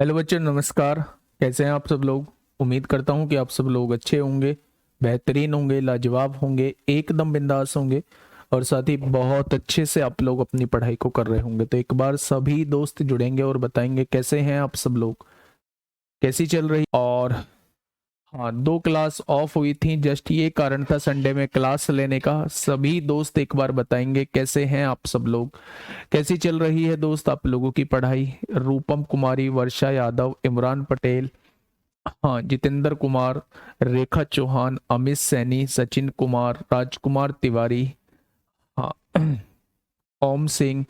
Hello बच्चों, नमस्कार। कैसे हैं आप सब लोग। उम्मीद करता हूं कि आप सब लोग अच्छे होंगे, बेहतरीन होंगे, लाजवाब होंगे, एकदम बिंदास होंगे और साथ ही बहुत अच्छे से आप लोग अपनी पढ़ाई को कर रहे होंगे। तो एक बार सभी दोस्त जुड़ेंगे और बताएंगे कैसे हैं आप सब लोग, कैसी चल रही। और हाँ, 2 क्लास ऑफ हुई थी, जस्ट ये कारण था संडे में क्लास लेने का। सभी दोस्त एक बार बताएंगे कैसे हैं आप सब लोग, कैसी चल रही है दोस्त आप लोगों की पढ़ाई। रूपम कुमारी, वर्षा यादव, इमरान पटेल, हाँ, जितेंद्र कुमार, रेखा चौहान, अमित सैनी, सचिन कुमार, राजकुमार तिवारी, हाँ, ओम सिंह,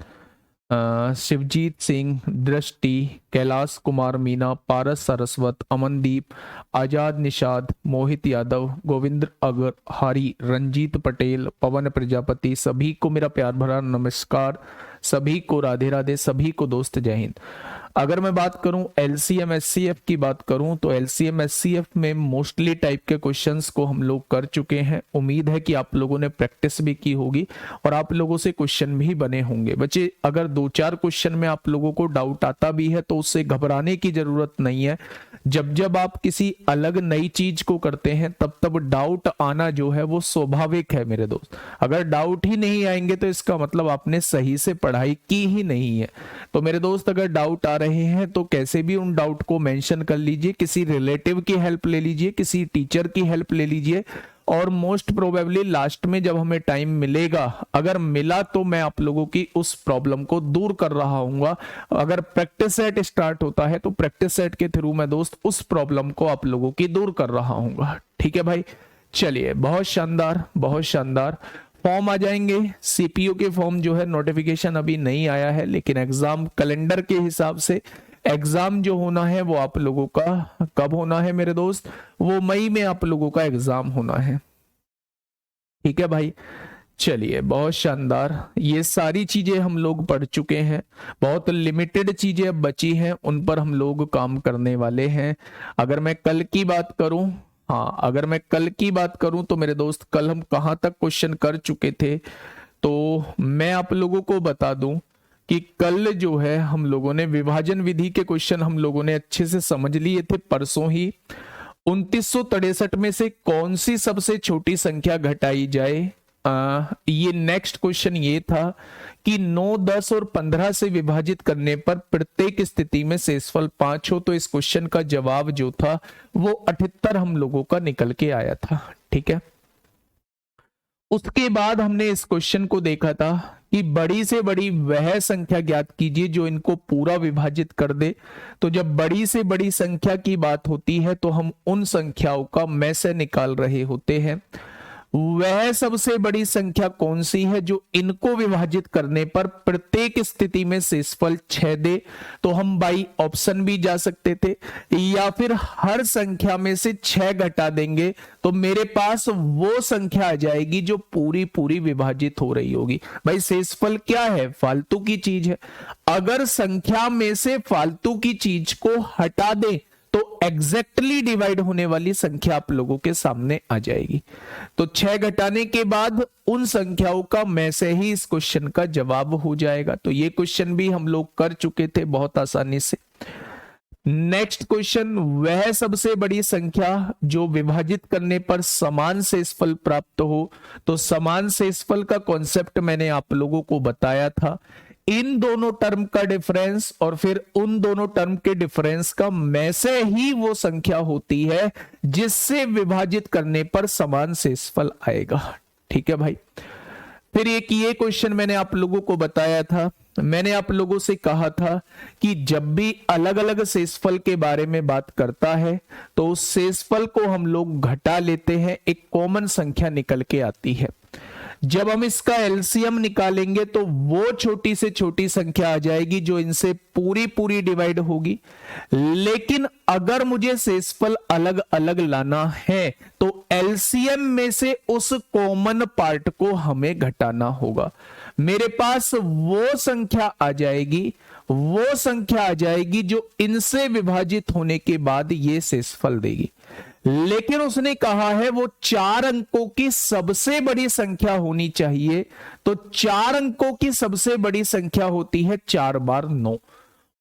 शिवजीत सिंह, दृष्टि, कैलाश कुमार मीना, पारस सरस्वत, अमनदीप, आजाद निषाद, मोहित यादव, गोविंद्र अग्रहारी, रंजीत पटेल, पवन प्रजापति, सभी को मेरा प्यार भरा नमस्कार, सभी को राधे राधे, सभी को दोस्त जय हिंद। अगर मैं बात करूं एलसीएम एससीएफ की बात करूं तो एलसीएम एससीएफ में मोस्टली टाइप के क्वेश्चंस को हम लोग कर चुके हैं। उम्मीद है कि आप लोगों ने प्रैक्टिस भी की होगी और आप लोगों से क्वेश्चन भी बने होंगे। बच्चे, अगर 2-4 क्वेश्चन में आप लोगों को डाउट आता भी है तो उससे घबराने की जरूरत नहीं है। जब जब आप किसी अलग नई चीज को करते हैं तब तब डाउट आना जो है वो स्वाभाविक है मेरे दोस्त। अगर डाउट ही नहीं आएंगे तो इसका मतलब आपने सही से पढ़ाई की ही नहीं है। तो मेरे दोस्त, अगर डाउट आ रहे हैं तो कैसे भी उन डाउट को मेंशन कर लीजिए, किसी रिलेटिव की हेल्प ले लीजिए, किसी टीचर की हेल्प ले लीजिए और मोस्ट प्रोबेबली लास्ट में जब हमें टाइम मिलेगा, अगर मिला तो मैं आप लोगों की उस प्रॉब्लम को दूर कर रहा हूँ। अगर प्रैक्टिस सेट स्टार्ट होता है तो प्रैक्टिस सेट के थ्रू मैं दोस्त उस प्रॉब्लम को आप लोगों की दूर कर रहा हूँ। ठीक है भाई, चलिए, बहुत शानदार, बहुत शानदार। फॉर्म आ जाएंगे, सीपीयू के फॉर्म जो है, नोटिफिकेशन अभी नहीं आया है, लेकिन एग्जाम कैलेंडर के हिसाब से एग्जाम जो होना है वो आप लोगों का कब होना है मेरे दोस्त, वो मई में आप लोगों का एग्जाम होना है। ठीक है भाई, चलिए, बहुत शानदार। ये सारी चीजें हम लोग पढ़ चुके हैं, बहुत लिमिटेड चीजें अब बची हैं, उन पर हम लोग काम करने वाले हैं। अगर मैं कल की बात करूं, हाँ, अगर मैं कल की बात करूं तो मेरे दोस्त कल हम कहां तक क्वेश्चन कर चुके थे, तो मैं आप लोगों को बता दूं कि कल जो है हम लोगों ने विभाजन विधि के क्वेश्चन हम लोगों ने अच्छे से समझ लिए थे परसों ही। 2963 में से कौन सी सबसे छोटी संख्या घटाई जाए, ये नेक्स्ट क्वेश्चन ये था कि 9, 10 और 15 से विभाजित करने पर प्रत्येक स्थिति में शेषफल 5 हो। तो इस क्वेश्चन का जवाब जो था वो 78 हम लोगों का निकल के आया था। ठीक है, उसके बाद हमने इस क्वेश्चन को देखा था कि बड़ी से बड़ी वह संख्या ज्ञात कीजिए जो इनको पूरा विभाजित कर दे। तो जब बड़ी से बड़ी संख्या की बात होती है तो हम उन संख्याओं का में से निकाल रहे होते हैं। वह सबसे बड़ी संख्या कौन सी है जो इनको विभाजित करने पर प्रत्येक स्थिति में शेषफल 6 दे। तो हम बाई ऑप्शन भी जा सकते थे, या फिर हर संख्या में से 6 घटा देंगे तो मेरे पास वो संख्या आ जाएगी जो पूरी पूरी विभाजित हो रही होगी। भाई, शेषफल क्या है? फालतू की चीज है। अगर संख्या में से फालतू की चीज को हटा दें तो एग्जैक्टली डिवाइड होने वाली संख्या आप लोगों के सामने आ जाएगी। तो 6 घटाने के बाद उन संख्याओं का में से ही इस क्वेश्चन का जवाब हो जाएगा। तो ये क्वेश्चन भी हम लोग कर चुके थे बहुत आसानी से। नेक्स्ट क्वेश्चन, वह सबसे बड़ी संख्या जो विभाजित करने पर समान शेषफल प्राप्त हो। तो समान शेषफल का कॉन्सेप्ट मैंने आप लोगों को बताया था, इन दोनों टर्म का डिफरेंस और फिर उन दोनों टर्म के डिफरेंस का में से ही वो संख्या होती है जिससे विभाजित करने पर समान शेषफल आएगा। ठीक है भाई, फिर एक ये क्वेश्चन मैंने आप लोगों को बताया था, मैंने आप लोगों से कहा था कि जब भी अलग अलग शेषफल के बारे में बात करता है तो उस शेषफल को हम लोग घटा लेते हैं, एक कॉमन संख्या निकल के आती है। जब हम इसका एलसीएम निकालेंगे तो वो छोटी से छोटी संख्या आ जाएगी जो इनसे पूरी पूरी डिवाइड होगी। लेकिन अगर मुझे शेषफल अलग अलग लाना है तो एलसीएम में से उस कॉमन पार्ट को हमें घटाना होगा। मेरे पास वो संख्या आ जाएगी, वो संख्या आ जाएगी जो इनसे विभाजित होने के बाद ये शेषफल देगी। लेकिन उसने कहा है वो 4 अंकों की सबसे बड़ी संख्या होनी चाहिए। तो 4 अंकों की सबसे बड़ी संख्या होती है 4 बार 9।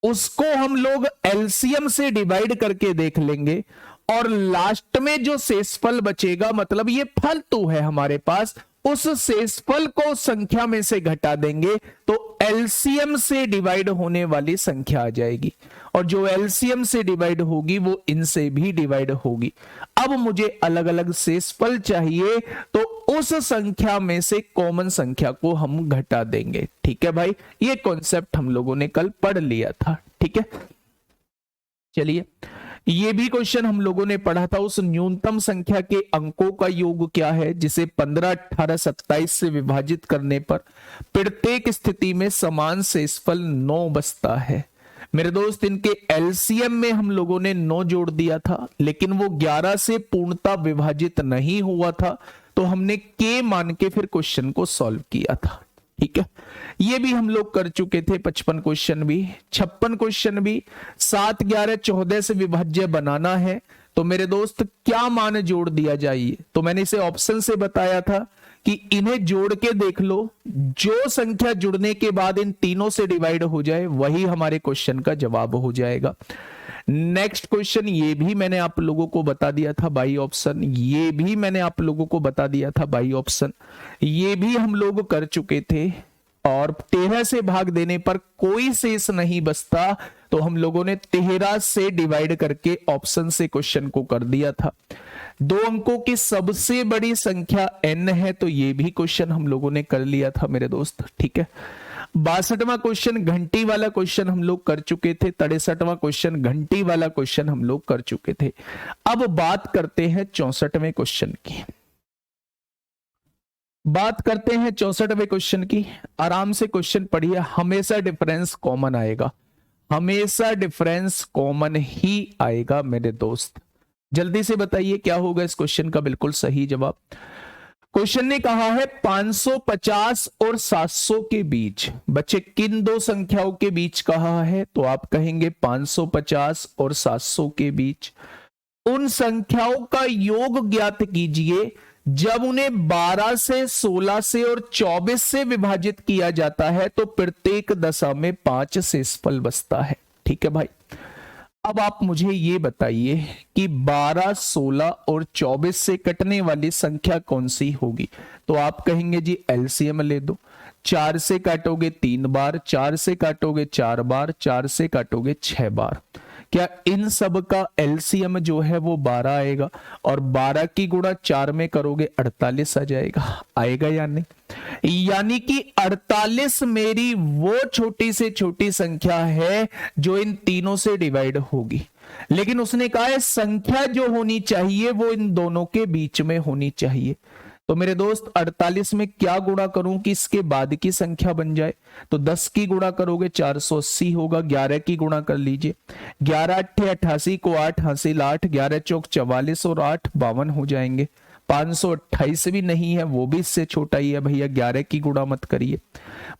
उसको हम लोग एलसीएम से डिवाइड करके देख लेंगे, और लास्ट में जो शेषफल बचेगा, मतलब ये फालतू है हमारे पास, उस शेषफल को संख्या में से घटा देंगे तो एलसीएम से डिवाइड होने वाली संख्या आ जाएगी, और जो एलसीएम से डिवाइड होगी वो इनसे भी डिवाइड होगी। अब मुझे अलग अलग शेषफल चाहिए, तो उस संख्या में से कॉमन संख्या को हम घटा देंगे। ठीक है भाई, ये कॉन्सेप्ट हम लोगों ने कल पढ़ लिया था। ठीक है, चलिए ये भी क्वेश्चन हम लोगों ने पढ़ा था। उस न्यूनतम संख्या के अंकों का योग क्या है जिसे 15, 18, 27 से विभाजित करने पर प्रत्येक स्थिति में समान शेषफल 9 बचता है। मेरे दोस्त, इनके एलसीएम में हम लोगों ने 9 जोड़ दिया था, लेकिन वो 11 से पूर्णतः विभाजित नहीं हुआ था, तो हमने के मान के फिर क्वेश्चन को सॉल्व किया था। ठीक है, ये भी हम लोग कर चुके थे। 55 क्वेश्चन भी, 56 क्वेश्चन भी। 7, 11, 14 से विभाज्य बनाना है तो मेरे दोस्त क्या मान जोड़ दिया जाए, तो मैंने इसे ऑप्शन से बताया था कि इन्हें जोड़ के देख लो, जो संख्या जुड़ने के बाद इन तीनों से डिवाइड हो जाए वही हमारे क्वेश्चन का जवाब हो जाएगा। नेक्स्ट क्वेश्चन, ये भी मैंने आप लोगों को बता दिया था बाई ऑप्शन, ये भी मैंने आप लोगों को बता दिया था बाई ऑप्शन, ये भी हम लोग कर चुके थे। और 13 से भाग देने पर कोई शेष नहीं बचता, तो हम लोगों ने 13 से डिवाइड करके ऑप्शन से क्वेश्चन को कर दिया था। 2 अंकों की सबसे बड़ी संख्या n है, तो ये भी क्वेश्चन हम लोगों ने कर लिया था मेरे दोस्त। ठीक है, 62वां क्वेश्चन घंटी वाला क्वेश्चन हम लोग कर चुके थे। 63वां क्वेश्चन घंटी वाला क्वेश्चन हम लोग कर चुके थे। अब बात करते हैं 64वें क्वेश्चन की। बात करते हैं 64वें क्वेश्चन की। आराम से क्वेश्चन पढ़िए, हमेशा डिफरेंस कॉमन आएगा, हमेशा डिफरेंस कॉमन ही आएगा मेरे दोस्त। जल्दी से बताइए क्या होगा इस क्वेश्चन का बिल्कुल सही जवाब। क्वेश्चन ने कहा है 550 और 700 के बीच, बच्चे किन दो संख्याओं के बीच कहा है, तो आप कहेंगे 550 और 700 के बीच। उन संख्याओं का योग ज्ञात कीजिए जब उन्हें 12 से 16 से और 24 से विभाजित किया जाता है तो प्रत्येक दशा में 5 शेषफल बचता है। ठीक है भाई, अब आप मुझे ये बताइए कि 12, 16 और 24 से कटने वाली संख्या कौन सी होगी, तो आप कहेंगे जी एलसीएम ले दो। 4 से काटोगे 3 बार, 4 से काटोगे 4 बार, 4 से काटोगे 6 बार। क्या इन सब का एलसीएम जो है वो 12 आएगा, और 12 की गुणा 4 में करोगे 48 आ जाएगा, आएगा या नहीं? यानी कि 48 मेरी वो छोटी से छोटी संख्या है जो इन तीनों से डिवाइड होगी, लेकिन उसने कहा है संख्या जो होनी चाहिए वो इन दोनों के बीच में होनी चाहिए। तो मेरे दोस्त 48 में क्या गुणा करूं कि इसके बाद की संख्या बन जाए, तो 10 की गुणा करोगे 480 होगा। 11 की गुणा कर लीजिए, 11 8 88 को 8 हासिल 8, 11 चौक 44 और 8 52 हो जाएंगे। 528 भी नहीं है, वो भी इससे छोटा ही है भैया, 11 की गुणा मत करिए।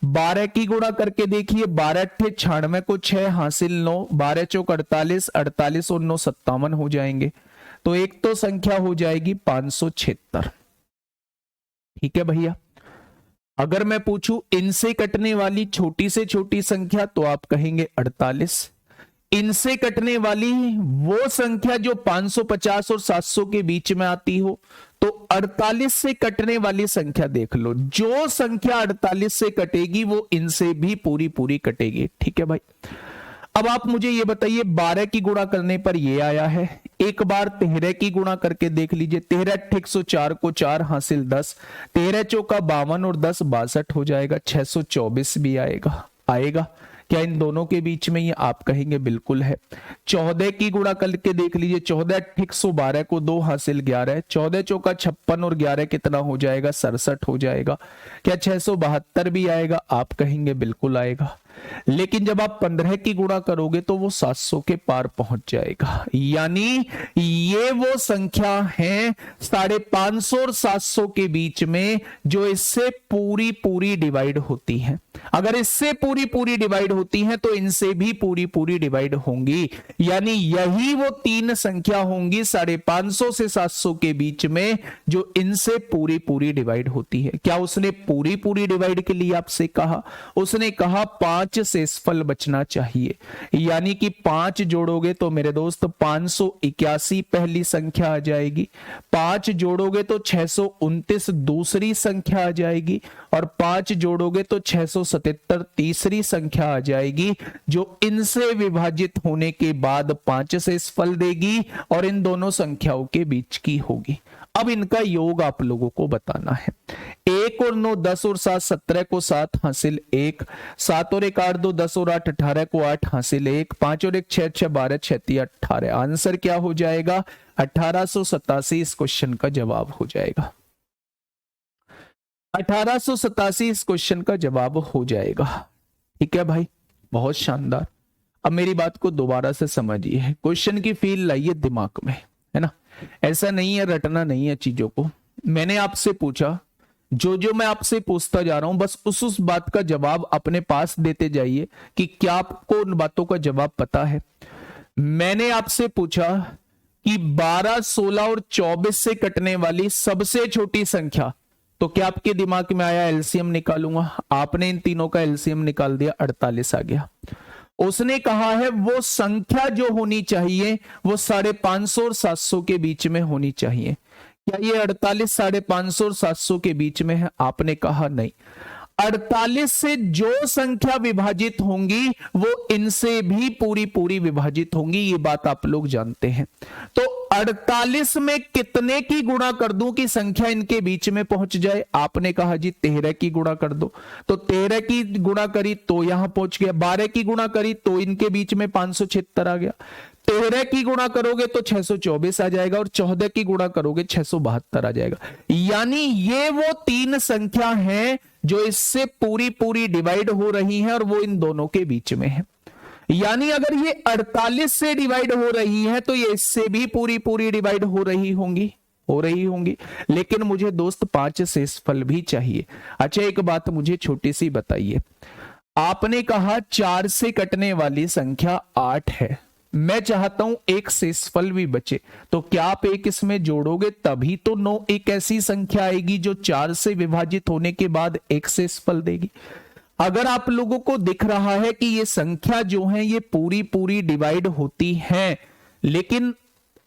12 की गुणा करके देखिए, 12 8 96 को 6 हासिल 9, 12 चौक 48, 48 और 9 57 हो जाएंगे। तो एक तो संख्या हो जाएगी 576। ठीक है भैया, अगर मैं पूछूं इनसे कटने वाली छोटी से छोटी संख्या तो आप कहेंगे 48। इनसे कटने वाली वो संख्या जो 550 और 700 के बीच में आती हो, तो 48 से कटने वाली संख्या देख लो, जो संख्या 48 से कटेगी वो इनसे भी पूरी पूरी कटेगी। ठीक है भाई, अब आप मुझे ये बताइए 12 की गुणा करने पर ये आया है, एक बार 13 की गुणा करके देख लीजिए। 13 8 104 को 4 हासिल 10, 13 चौका 52 और 10 62 हो जाएगा। 624 भी आएगा, आएगा क्या इन दोनों के बीच में? ये आप कहेंगे बिल्कुल है। 14 की गुणा करके देख लीजिए, 14 8 112 को 2 हासिल 11, 14 चौका 56 और 11 कितना हो जाएगा? 67 हो जाएगा। क्या 672 भी आएगा? आप कहेंगे बिल्कुल आएगा। लेकिन जब आप 15 की गुणा करोगे तो वो 700 के पार पहुंच जाएगा, यानी ये वो संख्या है 550 और 700 के बीच में जो इससे पूरी पूरी डिवाइड होती है। अगर इससे पूरी पूरी डिवाइड होती है तो इनसे भी पूरी पूरी डिवाइड होंगी, यानी यही वो 3 संख्या होंगी 550 से 700 के बीच में जो इनसे पूरी पूरी डिवाइड होती है। क्या उसने पूरी पूरी डिवाइड के लिए आपसे कहा? उसने कहा 5 शेषफल बचना चाहिए। यानी कि 5 जोड़ोगे तो मेरे दोस्त 581 पहली संख्या आ जाएगी, 5 जोड़ोगे तो 629 दूसरी संख्या आ जाएगी, और 5 जोड़ोगे तो 677 तीसरी संख्या आ जाएगी, जो इनसे विभाजित होने के बाद 5 शेषफल देगी और इन दोनों संख्याओं के बीच की होगी। अब इनका योग आप लोगों को बताना है। 1 और 9 10 और 7 17 को 7 हासिल 1, 7 और 1 8 2 10 और 8 18 को 8 हासिल 1, 5 और 1 6 6 12 6 3 18। आंसर क्या हो जाएगा? 1887 इस क्वेश्चन का जवाब हो जाएगा। 1887 इस क्वेश्चन का जवाब हो जाएगा। ठीक है भाई, बहुत शानदार। अब मेरी बात को दोबारा से समझिए, क्वेश्चन की फील लाइए दिमाग में, है ना। ऐसा नहीं है, रटना नहीं है चीजों को। मैंने आपसे पूछा, जो मैं आपसे पूछता जा रहा हूं बस उस बात का जवाब अपने पास देते जाइए कि क्या आपको उन बातों का जवाब पता है। मैंने आपसे पूछा कि 12 16 और 24 से कटने वाली सबसे छोटी संख्या, तो क्या आपके दिमाग में आया एलसीएम निकालूंगा? आपने इन तीनों का एलसीएम निकाल दिया, 48 आ गया। उसने कहा है वो संख्या जो होनी चाहिए वो 550 और 700 के बीच में होनी चाहिए। क्या ये 48 550 और 700 के बीच में है? आपने कहा नहीं। 48 से जो संख्या विभाजित होंगी वो इनसे भी पूरी पूरी विभाजित होंगी, ये बात आप लोग जानते हैं। तो 48 में कितने की गुणा कर दूं कि संख्या इनके बीच में पहुंच जाए? आपने कहा जी 13 की गुणा कर दो, तो 13 की गुणा करी तो यहां पहुंच गया, 12 की गुणा करी तो इनके बीच में 576 आ गया, 13 की गुणा करोगे तो 624 आ जाएगा, और 14 की गुणा करोगे 672 आ जाएगा। यानी ये वो 3 संख्या हैं जो इससे पूरी पूरी डिवाइड हो रही हैं और वो इन दोनों के बीच में है। यानी अगर ये 48 से डिवाइड हो रही है तो ये इससे भी पूरी पूरी डिवाइड हो रही होंगी। लेकिन मुझे दोस्त 5 शेषफल भी चाहिए। अच्छा, एक बात मुझे छोटी सी बताइए, आपने कहा 4 से कटने वाली संख्या 8 है, मैं चाहता हूं एक शेषफल भी बचे, तो क्या आप एक इसमें जोड़ोगे तभी तो 9 एक ऐसी संख्या आएगी जो 4 से विभाजित होने के बाद एक शेषफल देगी। अगर आप लोगों को दिख रहा है कि ये संख्या जो है ये पूरी पूरी डिवाइड होती है, लेकिन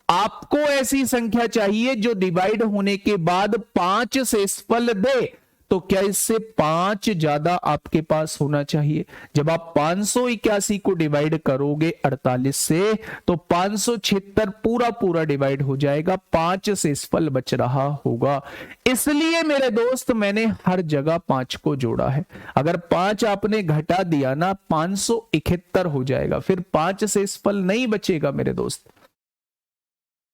आपको ऐसी संख्या चाहिए जो डिवाइड होने के बाद 5 शेषफल दे, तो क्या इससे 5 ज्यादा आपके पास होना चाहिए? जब आप 581 को डिवाइड करोगे 48 से तो 576 पूरा पूरा डिवाइड हो जाएगा, 5 शेषफल बच रहा होगा। इसलिए मेरे दोस्त मैंने हर जगह 5 को जोड़ा है। अगर 5 आपने घटा दिया ना 571 हो जाएगा, फिर 5 शेषफल नहीं बचेगा मेरे दोस्त।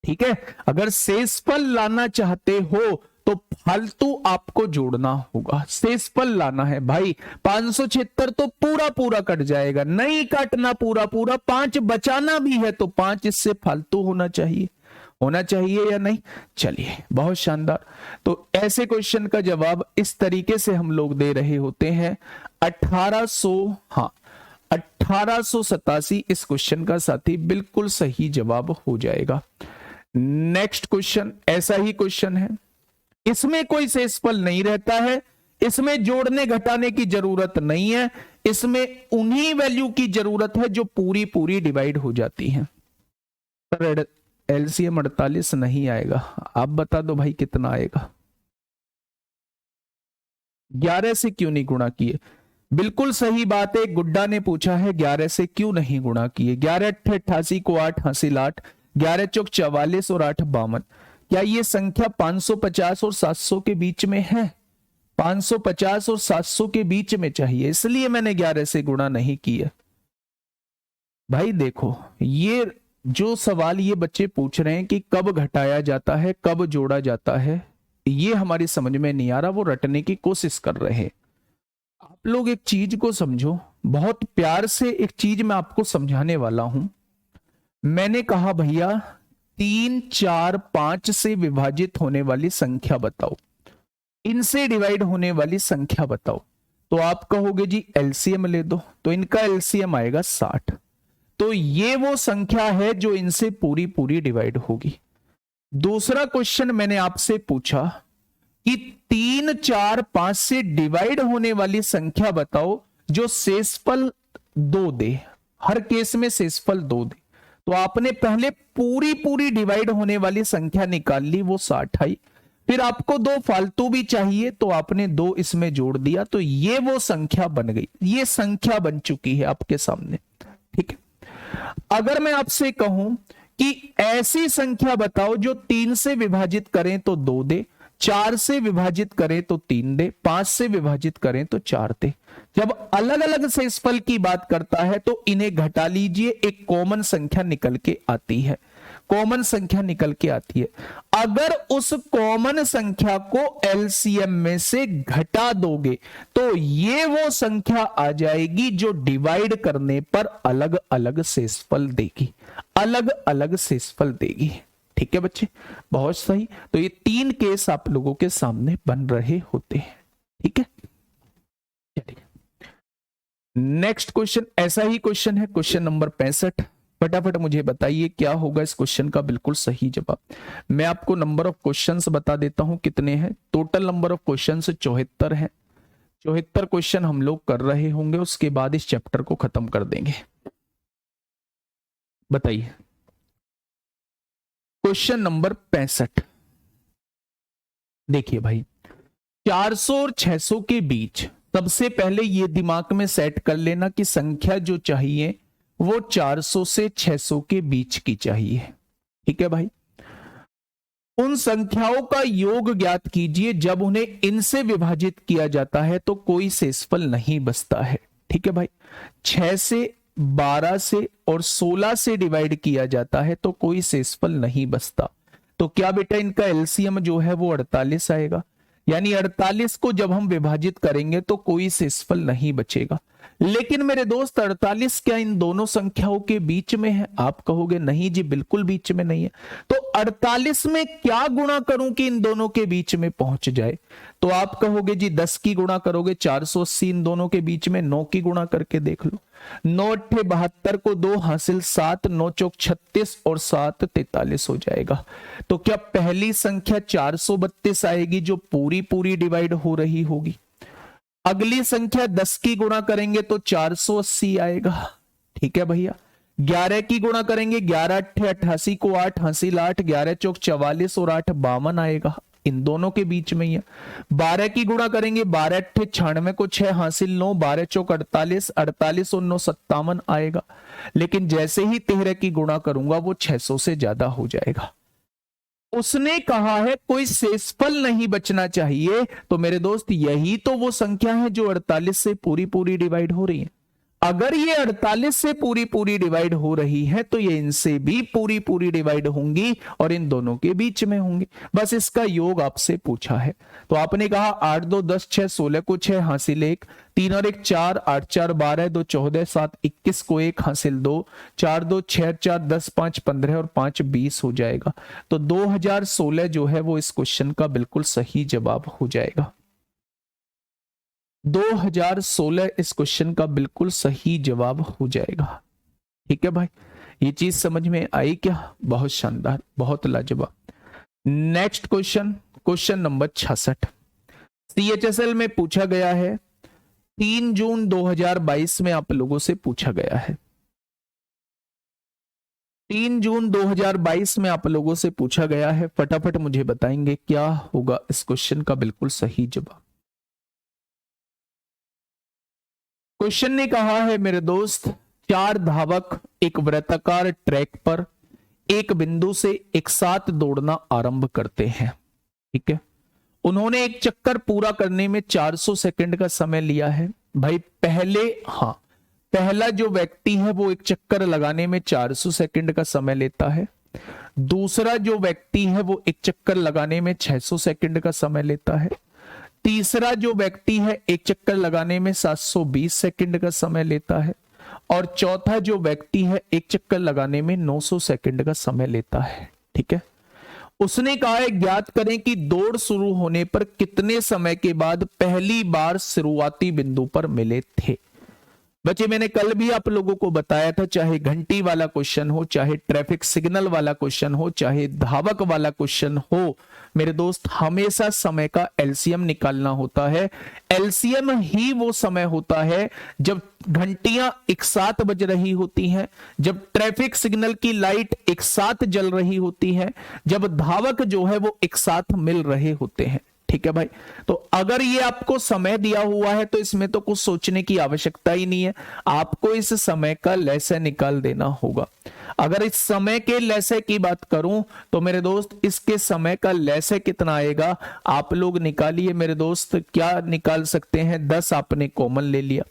ठीक है, अगर शेषफल लाना चाहते हो तो फालतू आपको जोड़ना होगा। शेषफल लाना है भाई, 576 तो पूरा पूरा कट जाएगा, नहीं काटना पूरा पूरा, 5 बचाना भी है तो 5 इससे फालतू होना चाहिए या नहीं? चलिए, बहुत शानदार। तो ऐसे क्वेश्चन का जवाब इस तरीके से हम लोग दे रहे होते हैं। 1887 इस क्वेश्चन का साथी बिल्कुल सही जवाब हो जाएगा। नेक्स्ट क्वेश्चन ऐसा ही क्वेश्चन है, इसमें कोई शेषफल नहीं रहता है, इसमें जोड़ने घटाने की जरूरत नहीं है, इसमें उन्हीं वैल्यू की जरूरत है जो पूरी पूरी डिवाइड हो जाती हैं। पर एलसीएम 48 नहीं आएगा, आप बता दो भाई कितना आएगा? 11 से क्यों नहीं गुणा किए? बिल्कुल सही बात है, गुड्डा ने पूछा है 11 से क्यों नहीं गुणा किए। 11 88 को 8 हासिल 8, 11 चौक 44 और 8 52। क्या ये संख्या 550 और 700 के बीच में है? 550 और 700 के बीच में चाहिए, इसलिए मैंने 11 से गुणा नहीं किया। भाई देखो, ये जो सवाल ये बच्चे पूछ रहे हैं कि कब घटाया जाता है कब जोड़ा जाता है, ये हमारी समझ में नहीं आ रहा, वो रटने की कोशिश कर रहे हैं। आप लोग एक चीज को समझो, बहुत प्यार से एक चीज मैं आपको समझाने वाला हूं। मैंने कहा भैया 3 4 5 से विभाजित होने वाली संख्या बताओ, इनसे डिवाइड होने वाली संख्या बताओ, तो आप कहोगे जी एलसीएम ले दो, तो इनका एलसीएम आएगा 60। तो ये वो संख्या है जो इनसे पूरी पूरी डिवाइड होगी। दूसरा क्वेश्चन मैंने आपसे पूछा कि 3 4 5 से डिवाइड होने वाली संख्या बताओ जो शेषफल 2 दे, हर केस में शेषफल 2 दे। तो आपने पहले पूरी पूरी डिवाइड होने वाली संख्या निकाल ली, वो 60 आई। फिर आपको 2 फालतू भी चाहिए तो आपने 2 इसमें जोड़ दिया, तो ये वो संख्या बन गई, ये संख्या बन चुकी है आपके सामने। ठीक है, अगर मैं आपसे कहूं कि ऐसी संख्या बताओ जो 3 से विभाजित करें तो 2 दे, 4 से विभाजित करें तो 3 दे, 5 से विभाजित करें तो 4 दे। जब अलग अलग शेषफल की बात करता है तो इन्हें घटा लीजिए, एक कॉमन संख्या निकल के आती है, कॉमन संख्या निकल के आती है। अगर उस कॉमन संख्या को एलसीएम में से घटा दोगे तो ये वो संख्या आ जाएगी जो डिवाइड करने पर अलग अलग शेषफल देगी, अलग अलग शेषफल देगी। ठीक है बच्चे, बहुत सही। तो ये 3 केस आप लोगों के सामने बन रहे होते हैं। ठीक है, चलिए नेक्स्ट क्वेश्चन, ऐसा ही क्वेश्चन है, क्वेश्चन नंबर 65। फटाफट मुझे बताइए क्या होगा इस क्वेश्चन का बिल्कुल सही जवाब। मैं आपको नंबर ऑफ क्वेश्चंस बता देता हूं कितने हैं। टोटल नंबर ऑफ क्वेश्चंस 74 हैं। 74 क्वेश्चन हम लोग कर रहे होंगे, उसके बाद इस चैप्टर को खत्म कर देंगे। बताइए क्वेश्चन नंबर 65। देखिए भाई, 400 और 600 के बीच सबसे पहले ये दिमाग में सेट कर लेना कि संख्या जो चाहिए वो 400 से 600 के बीच की चाहिए। ठीक है भाई, उन संख्याओं का योग ज्ञात कीजिए जब उन्हें इनसे विभाजित किया जाता है तो कोई शेषफल नहीं बचता है। ठीक है भाई, 6 से 12 से और 16 से डिवाइड किया जाता है तो कोई शेषफल नहीं बचता। तो क्या बेटा इनका एलसीएम जो है वो 48 आएगा, यानी 48 को जब हम विभाजित करेंगे तो कोई शेषफल नहीं बचेगा। लेकिन मेरे दोस्त 48 क्या इन दोनों संख्याओं के बीच में है? आप कहोगे नहीं जी बिल्कुल बीच में नहीं है। तो 48 में क्या गुणा करूं कि इन दोनों के बीच में पहुंच जाए? तो आप कहोगे जी 10 की गुणा करोगे 480 इन दोनों के बीच में, 9 की गुणा करके देख लो। 9 अट्ठे 72 को 2 हासिल 7, 9 चौक 36 और 7 43 हो जाएगा। तो क्या पहली संख्या 432 आएगी जो पूरी पूरी डिवाइड हो रही होगी? अगली संख्या 10 की गुणा करेंगे तो 480 आएगा। ठीक है भैया, 11 की गुणा करेंगे 11 अट्ठे 88 को 8 हासिल 8, 11 चौक 44 और 8 52 आएगा, इन दोनों के बीच में ही है। 12 की गुणा करेंगे 12 अट्ठे 96 को 6 हासिल 9, 12 चौक 48, 48 और 9 57 आएगा। लेकिन जैसे ही 13 की गुणा करूंगा वो 600 से ज्यादा हो जाएगा। उसने कहा है कोई शेषफल नहीं बचना चाहिए, तो मेरे दोस्त यही तो वो संख्या है जो 48 से पूरी पूरी डिवाइड हो रही है। अगर ये 48 से पूरी पूरी डिवाइड हो रही है तो ये इनसे भी पूरी पूरी डिवाइड होंगी और इन दोनों के बीच में होंगी। बस इसका योग आपसे पूछा है। तो आपने कहा 8 2 10 6 16 को 6 हासिल 1, 3 और 1 4, 8 4 12, 2 14, 7 21 को 1 हासिल 2, 4 2 6 4 10 5 15 और 5 20 हो जाएगा। तो 2016 जो है वो इस क्वेश्चन का बिल्कुल सही जवाब हो जाएगा। 2016 इस क्वेश्चन का बिल्कुल सही जवाब हो जाएगा। ठीक है भाई, ये चीज समझ में आई क्या? बहुत शानदार, बहुत लाजवाब। Next question, question number 66 CHSL में पूछा गया है। 3 जून 2022 में आप लोगों से पूछा गया है। 3 जून 2022 में आप लोगों से पूछा गया है। फटाफट मुझे बताएंगे क्या होगा इस क्वेश्चन का बिल्कुल सही जवाब। क्वेश्चन ने कहा है मेरे दोस्त, 4 धावक एक वृत्ताकार ट्रैक पर एक बिंदु से एक साथ दौड़ना आरंभ करते हैं। ठीक है, उन्होंने एक चक्कर पूरा करने में 400 सेकंड का समय लिया है। भाई पहला जो व्यक्ति है वो एक चक्कर लगाने में 400 सेकंड का समय लेता है। दूसरा जो व्यक्ति है वो एक चक्कर लगाने में 600 सेकंड का समय लेता है। तीसरा जो व्यक्ति है एक चक्कर लगाने में 720 सेकंड का समय लेता है। और चौथा जो व्यक्ति है एक चक्कर लगाने में 900 सेकंड का समय लेता है। ठीक है, उसने कहा है ज्ञात करें कि दौड़ शुरू होने पर कितने समय के बाद पहली बार शुरुआती बिंदु पर मिले थे। बच्चे मैंने कल भी आप लोगों को बताया था, चाहे घंटी वाला क्वेश्चन हो, चाहे ट्रैफिक सिग्नल वाला क्वेश्चन हो, चाहे धावक वाला क्वेश्चन हो, मेरे दोस्त हमेशा समय का एलसीएम निकालना होता है। एलसीएम ही वो समय होता है जब घंटियां एक साथ बज रही होती हैं, जब ट्रैफिक सिग्नल की लाइट एक साथ जल रही होती है, जब धावक जो है वो एक साथ मिल रहे होते हैं। ठीक है भाई, तो अगर ये आपको समय दिया हुआ है तो इसमें तो कुछ सोचने की आवश्यकता ही नहीं है, आपको इस समय का लैसे निकाल देना होगा। अगर इस समय के लैसे की बात करूं तो मेरे दोस्त इसके समय का लैसे कितना आएगा, आप लोग निकालिए मेरे दोस्त। क्या निकाल सकते हैं, 10 आपने कॉमन ले लिया,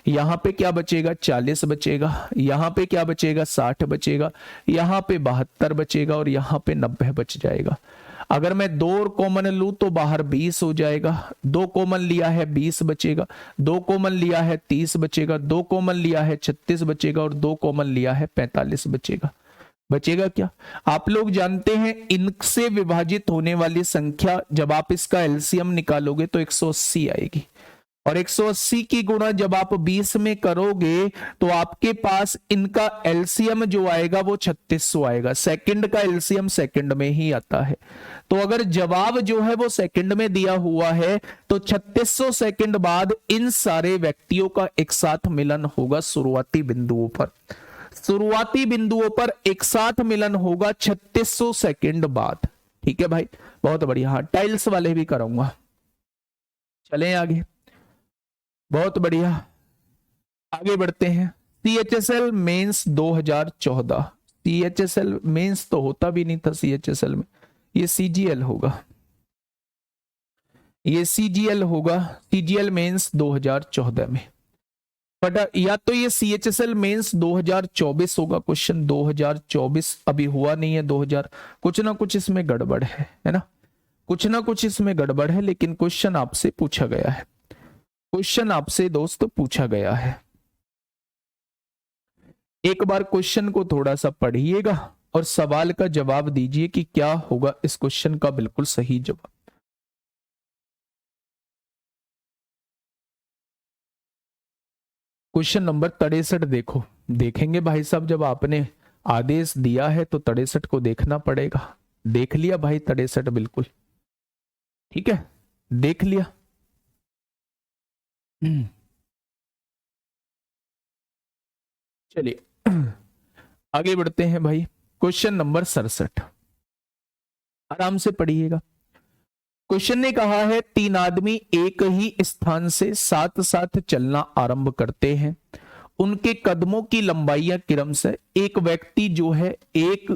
यहां पे क्या बचेगा, 40 बचेगा, यहां पे क्या बचेगा, 60 बचेगा, यहां पे 72 बचेगा और यहां पे 90 बच जाएगा। अगर मैं 2 और कॉमन लूं तो बाहर 20 हो जाएगा, 2 कॉमन लिया है 20 बचेगा, 2 कॉमन लिया है 30 बचेगा, 2 कॉमन लिया है 36 बचेगा और 2 कॉमन लिया है 45 बचेगा। बचेगा क्या, आप लोग जानते हैं इनसे विभाजित होने वाली संख्या जब आप इसका एलसीएम निकालोगे तो 180 आएगी, और 180 की गुणा जब आप 20 में करोगे तो आपके पास इनका एलसीएम जो आएगा वो 3600 आएगा। सेकंड का एलसीएम सेकंड में ही आता है, तो अगर जवाब जो है वो सेकंड में दिया हुआ है तो 3600 सेकंड बाद इन सारे व्यक्तियों का एक साथ मिलन होगा शुरुआती बिंदुओं पर। शुरुआती बिंदुओं पर एक साथ मिलन होगा 3600 सेकंड बाद। ठीक है भाई, बहुत बढ़िया। हाँ, टाइल्स वाले भी कराऊंगा। चलें आगे, बहुत बढ़िया, आगे बढ़ते हैं। सीएचएसएल मेंस 2014, सीएचएसएल मेंस तो होता भी नहीं था सीएचएसएल में, ये सीजीएल होगा, ये सीजीएल होगा, सीजीएल मेंस 2014 में। बट या तो ये सीएचएसएल मेंस 2024 होगा, क्वेश्चन 2024 अभी हुआ नहीं है, 2000 कुछ ना कुछ इसमें गड़बड़ है ना, कुछ ना कुछ इसमें गड़बड़ है, लेकिन क्वेश्चन आपसे पूछा गया है, क्वेश्चन आपसे दोस्त पूछा गया है। एक बार क्वेश्चन को थोड़ा सा पढ़िएगा और सवाल का जवाब दीजिए कि क्या होगा इस क्वेश्चन का बिल्कुल सही जवाब। क्वेश्चन नंबर 63 देखो, देखेंगे भाई साहब, जब आपने आदेश दिया है तो 63 को देखना पड़ेगा। देख लिया भाई 63 बिल्कुल, ठीक है, देख लिया। चलिए आगे बढ़ते हैं भाई। क्वेश्चन नंबर 67, आराम से पढ़िएगा। क्वेश्चन ने कहा है 3 आदमी एक ही स्थान से साथ साथ चलना आरंभ करते हैं, उनके कदमों की लंबाइयां क्रम से, एक व्यक्ति जो है एक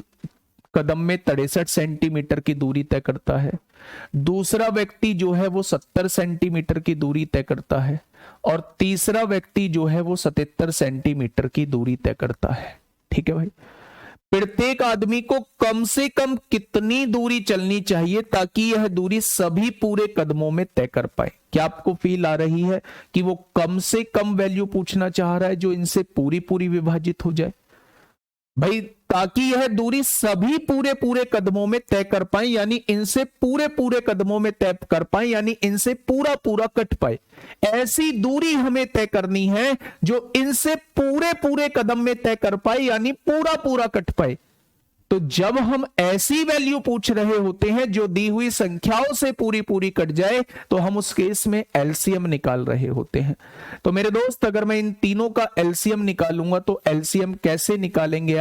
कदम में 63 सेंटीमीटर की दूरी तय करता है, दूसरा व्यक्ति जो है वो 70 सेंटीमीटर की दूरी तय करता है, और तीसरा व्यक्ति जो है वो 77 सेंटीमीटर की दूरी तय करता है। ठीक है भाई, प्रत्येक आदमी को कम से कम कितनी दूरी चलनी चाहिए ताकि यह दूरी सभी पूरे कदमों में तय कर पाए। क्या आपको फील आ रही है कि वो कम से कम वैल्यू पूछना चाह रहा है जो इनसे पूरी पूरी विभाजित हो जाए भाई, ताकि यह दूरी सभी पूरे पूरे कदमों में तय कर पाए, यानी इनसे पूरे पूरे कदमों में तय कर पाए, यानी इनसे पूरा पूरा कट पाए। ऐसी दूरी हमें तय करनी है जो इनसे पूरे पूरे कदम में तय कर पाए, यानी पूरा पूरा कट पाए। तो जब हम ऐसी वैल्यू पूछ रहे होते हैं जो दी हुई संख्याओं से पूरी पूरी कट जाए, तो हम उस केस में एलसीएम निकाल रहे होते हैं। तो मेरे दोस्त, अगर मैं इन तीनों का एलसीएम निकालूंगा तो एलसीएम कैसे निकालेंगे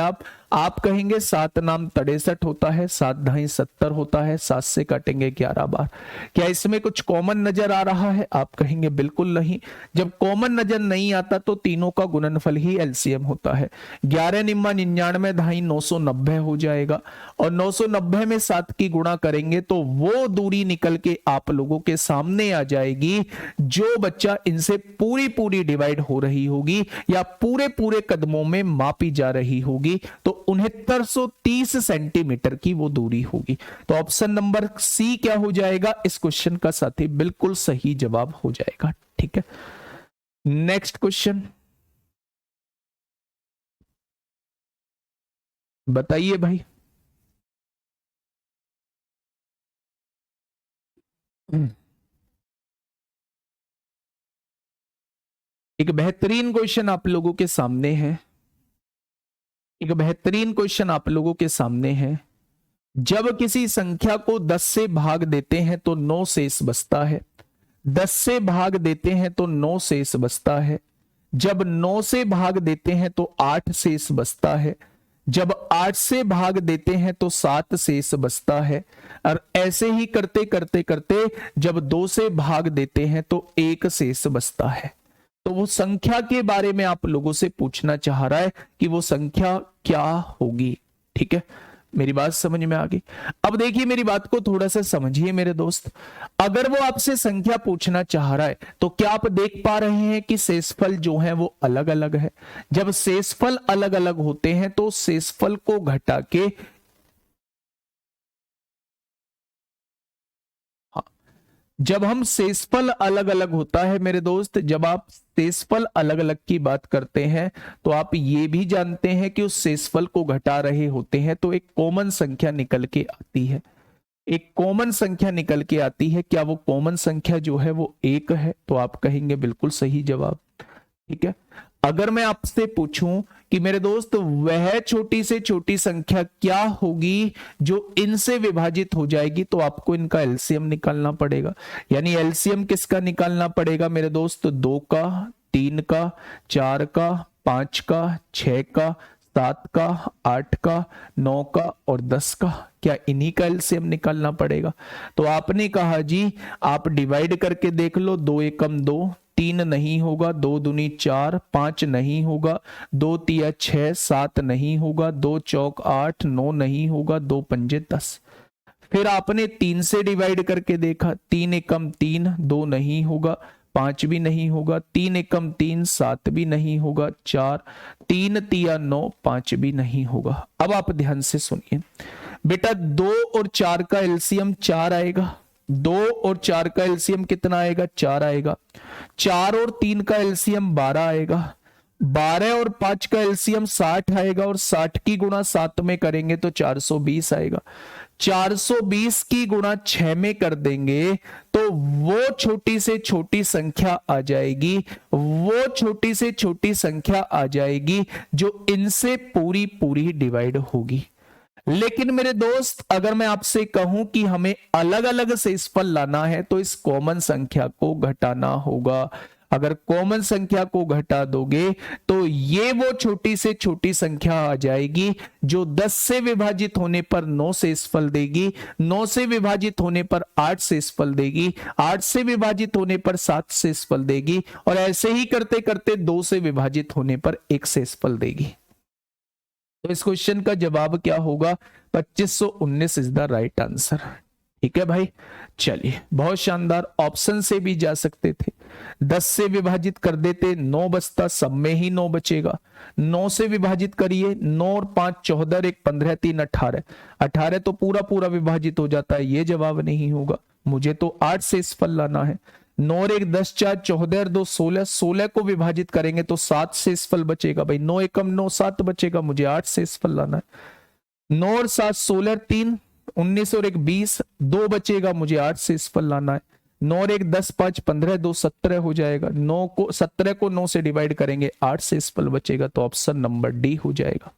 आप कहेंगे 7 नाम 63 होता है, 7 ढाई 70 होता है, 7 से काटेंगे 11 बार। क्या इसमें कुछ कॉमन नजर आ रहा है? आप कहेंगे बिल्कुल नहीं। जब कॉमन नजर नहीं आता तो तीनों का गुणनफल ही एलसीएम होता है। 11 निम्मा 99 ढाई 990 हो जाएगा, और 990 में 7 की गुणा करेंगे तो वो दूरी निकल के आप लोगों के सामने आ जाएगी जो बच्चा इनसे पूरी पूरी डिवाइड हो रही होगी या पूरे पूरे कदमों में मापी जा रही होगी, तो 6930 सेंटीमीटर की वो दूरी होगी। तो ऑप्शन नंबर सी क्या हो जाएगा इस क्वेश्चन का साथी, बिल्कुल सही जवाब हो जाएगा। ठीक है, नेक्स्ट क्वेश्चन बताइए भाई। एक बेहतरीन क्वेश्चन आप लोगों के सामने है, एक बेहतरीन क्वेश्चन आप लोगों के सामने है। जब किसी संख्या को 10 से भाग देते हैं तो 9 शेष बचता है। 10 से भाग देते हैं तो 9 शेष बचता है। जब 9 से भाग देते हैं तो 8 शेष बचता है। जब 8 से भाग देते हैं तो 7 शेष बचता है। और ऐसे ही करते करते करते जब 2 से भाग देते हैं तो 1 शेष बचता है। तो वो संख्या के बारे में आप लोगों से पूछना चाह रहा है कि वो संख्या क्या होगी। ठीक है, मेरी बात समझ में आ गई। अब देखिए मेरी बात को थोड़ा सा समझिए मेरे दोस्त। अगर वो आपसे संख्या पूछना चाह रहा है तो क्या आप देख पा रहे हैं कि शेषफल जो है वो अलग अलग है। जब शेषफल अलग अलग होते हैं तो शेषफल को घटा के, जब हम शेषफल अलग अलग होता है मेरे दोस्त, जब आप शेषफल अलग अलग की बात करते हैं तो आप ये भी जानते हैं कि उस शेषफल को घटा रहे होते हैं तो एक कॉमन संख्या निकल के आती है। एक कॉमन संख्या निकल के आती है। क्या वो कॉमन संख्या जो है वो 1 है? तो आप कहेंगे बिल्कुल सही जवाब। ठीक है, अगर मैं आपसे पूछूं कि मेरे दोस्त वह छोटी से छोटी संख्या क्या होगी जो इनसे विभाजित हो जाएगी, तो आपको इनका एलसीएम निकालना पड़ेगा। यानी एलसीएम किसका निकालना पड़ेगा मेरे दोस्त? 2 का, 3 का, 4 का, 5 का, 6 का, 7 का, 8 का, 9 का और 10 का। क्या इन्हीं का एलसीएम निकालना पड़ेगा? तो आपने कहा जी आप डिवाइड करके देख लो। 2 एकम 2, 3 नहीं होगा, 2 दूनी 4, 5 नहीं होगा, 2 तिया 6, 7 नहीं होगा, 2 चौक 8, 9 नहीं होगा, 2 पंजे 10। फिर आपने 3 से डिवाइड करके देखा। 3 एकम 3, 2 नहीं होगा, 5 भी नहीं होगा, 3 एकम 3, 7 भी नहीं होगा, 4, 3 तिया 9, 5 भी नहीं होगा। अब आप ध्यान से सुनिए बेटा, 2 और 4 का एलसीएम 4 आएगा। 2 और 4 का एलसीएम कितना आएगा? 4 आएगा। 4 और 3 का एलसीएम 12 आएगा। 12 और 5 का एलसीएम 60 आएगा और 60 की गुणा 7 में करेंगे तो 420 आएगा। 420 की गुणा 6 में कर देंगे तो वो छोटी से छोटी संख्या आ जाएगी, वो छोटी से छोटी संख्या आ जाएगी जो इनसे पूरी पूरी डिवाइड होगी। लेकिन मेरे दोस्त अगर मैं आपसे कहूं कि हमें अलग अलग शेषफल लाना है तो इस कॉमन संख्या को घटाना होगा। अगर कॉमन संख्या को घटा दोगे तो ये वो छोटी से छोटी संख्या आ जाएगी जो 10 से विभाजित होने पर 9 शेषफल देगी, 9 से विभाजित होने पर 8 शेषफल देगी, 8 से विभाजित होने पर 7 शेषफल देगी और ऐसे ही करते करते 2 से विभाजित होने पर 1 शेषफल देगी। तो इस क्वेश्चन का जवाब क्या होगा? 2519 इज द राइट आंसर। ठीक है भाई, चलिए बहुत शानदार। ऑप्शन से भी जा सकते थे। 10 से विभाजित कर देते 9 बचता, सब में ही 9 बचेगा। 9 से विभाजित करिए, 9 और 5 14, 1 15, 3 18, 18 तो पूरा पूरा विभाजित हो जाता है। ये जवाब नहीं होगा, मुझे तो 8 शेषफल लाना है। 9 और 1 10, 4 14 और 2 16, 16 को विभाजित करेंगे तो 7 शेषफल बचेगा। भाई 9 एकम 9, 7 बचेगा, मुझे 8 शेषफल लाना है। 9 और 7 16, 3 19 और 1 20, 2 बचेगा, मुझे 8 शेषफल लाना है। 9 और 1 10, 5 15, 2 17 हो जाएगा। 9 को 17 को 9 से डिवाइड करेंगे, 8 शेषफल बचेगा। तो ऑप्शन नंबर डी हो जाएगा।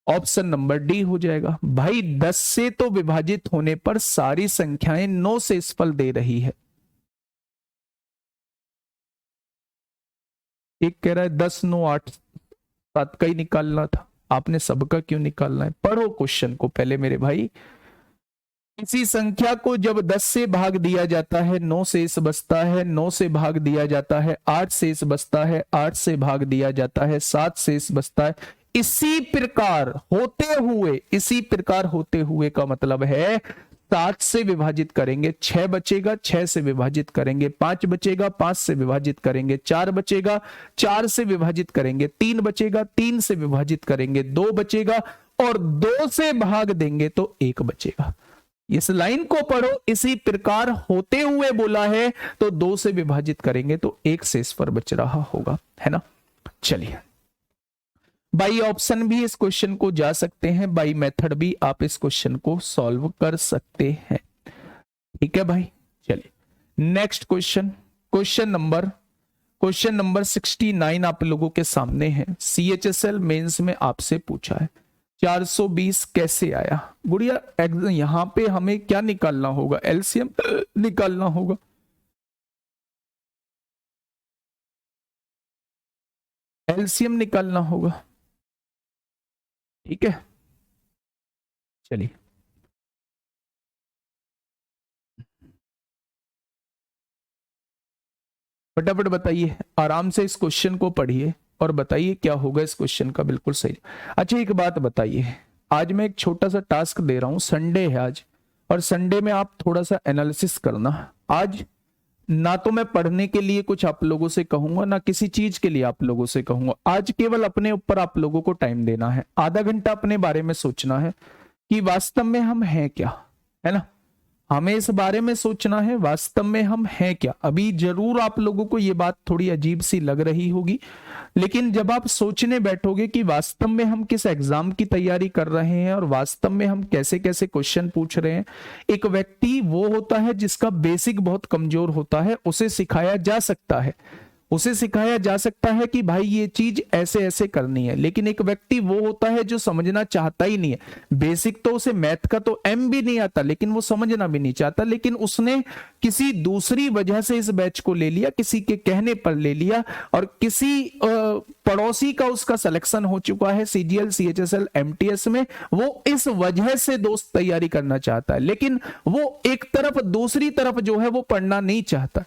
ऑप्शन नंबर डी हो जाएगा। भाई 10 से तो विभाजित होने पर सारी संख्याएं 9 शेषफल दे रही है। एक कह रहा है 10 9 8 7 का ही निकालना था, आपने सबका क्यों निकालना है? पढ़ो क्वेश्चन को पहले मेरे भाई। किसी संख्या को जब 10 से भाग दिया जाता है 9 शेष बचता है, 9 से भाग दिया जाता है 8 शेष बचता है, 8 से भाग दिया जाता है 7 शेष बचता है। इसी प्रकार होते हुए का मतलब है 7 से विभाजित करेंगे 6 बचेगा, 6 से विभाजित करेंगे 5 बचेगा, 5 से विभाजित करेंगे 4 बचेगा, 4 से विभाजित करेंगे 3 बचेगा, 3 से विभाजित करेंगे 2 बचेगा और 2 से भाग देंगे तो 1 बचेगा। इस लाइन को पढ़ो। इसी प्रकार होते हुए बोला है तो 2 से विभाजित करेंगे तो 1 शेष पर बच रहा होगा, है ना। चलिए बाई ऑप्शन भी इस क्वेश्चन को जा सकते हैं, बाई मेथड भी आप इस क्वेश्चन को सॉल्व कर सकते हैं। ठीक है भाई, चलिए next question, question number question number 69 आप लोगों के सामने है। CHSL मेंस में आपसे पूछा है 420 कैसे आया। गुड़िया यहां पे हमें क्या निकालना होगा, एलसीएम निकालना होगा। एलसीएम निकालना होगा, ठीक है। चलिए फटाफट बताइए, आराम से इस क्वेश्चन को पढ़िए और बताइए क्या होगा इस क्वेश्चन का बिल्कुल सही। अच्छा एक बात बताइए, आज मैं एक छोटा सा टास्क दे रहा हूं, संडे है आज, और संडे में आप थोड़ा सा एनालिसिस करना। आज ना तो मैं पढ़ने के लिए कुछ आप लोगों से कहूंगा, ना किसी चीज के लिए आप लोगों से कहूंगा। आज केवल अपने ऊपर आप लोगों को टाइम देना है, आधा घंटा अपने बारे में सोचना है कि वास्तव में हम हैं क्या, है ना। हमें इस बारे में सोचना है वास्तव में हम हैं क्या। अभी जरूर आप लोगों को ये बात थोड़ी अजीब सी लग रही होगी, लेकिन जब आप सोचने बैठोगे कि वास्तव में हम किस एग्जाम की तैयारी कर रहे हैं और वास्तव में हम कैसे कैसे क्वेश्चन पूछ रहे हैं। एक व्यक्ति वो होता है जिसका बेसिक बहुत कमजोर होता है, उसे सिखाया जा सकता है, उसे सिखाया जा सकता है कि भाई ये चीज ऐसे ऐसे करनी है। लेकिन एक व्यक्ति वो होता है जो समझना चाहता ही नहीं है, बेसिक तो उसे मैथ का तो एम भी नहीं आता, लेकिन वो समझना भी नहीं चाहता, लेकिन उसने किसी दूसरी वजह से इस बैच को ले लिया, किसी के कहने पर ले लिया, और किसी पड़ोसी का उसका सिलेक्शन हो चुका है CGL CHSL MTS में, वो इस वजह से दोस्त तैयारी करना चाहता है, लेकिन वो एक तरफ दूसरी तरफ जो है वो पढ़ना नहीं चाहता।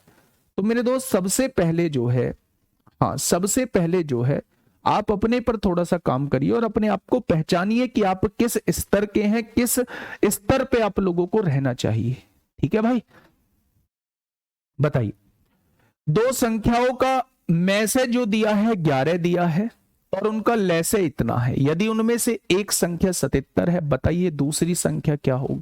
तो मेरे दोस्त सबसे पहले जो है, हाँ सबसे पहले जो है, आप अपने पर थोड़ा सा काम करिए और अपने आप को पहचानिए कि आप किस स्तर के हैं, किस स्तर पे आप लोगों को रहना चाहिए। ठीक है भाई, बताइए। दो संख्याओं का मैसेज जो दिया है 11 दिया है और उनका लैसे इतना है। यदि उनमें से एक संख्या 77 है, बताइए दूसरी संख्या क्या होगी।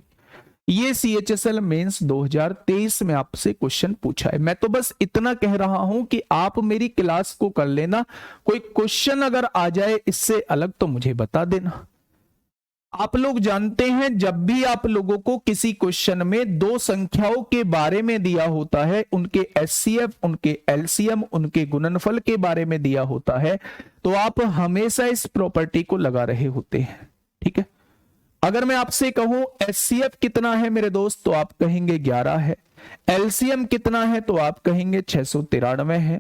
ये CHSL मेंस 2023 में आपसे क्वेश्चन पूछा है। मैं तो बस इतना कह रहा हूं कि आप मेरी क्लास को कर लेना, कोई क्वेश्चन अगर आ जाए इससे अलग तो मुझे बता देना। आप लोग जानते हैं जब भी आप लोगों को किसी क्वेश्चन में दो संख्याओं के बारे में दिया होता है, उनके HCF, उनके LCM, उनके गुणनफल के बारे में दिया होता है, तो आप हमेशा इस प्रॉपर्टी को लगा रहे होते हैं। ठीक है, अगर मैं आपसे कहूं HCF कितना है मेरे दोस्त, तो आप कहेंगे 11 है। LCM कितना है, तो आप कहेंगे 693 है।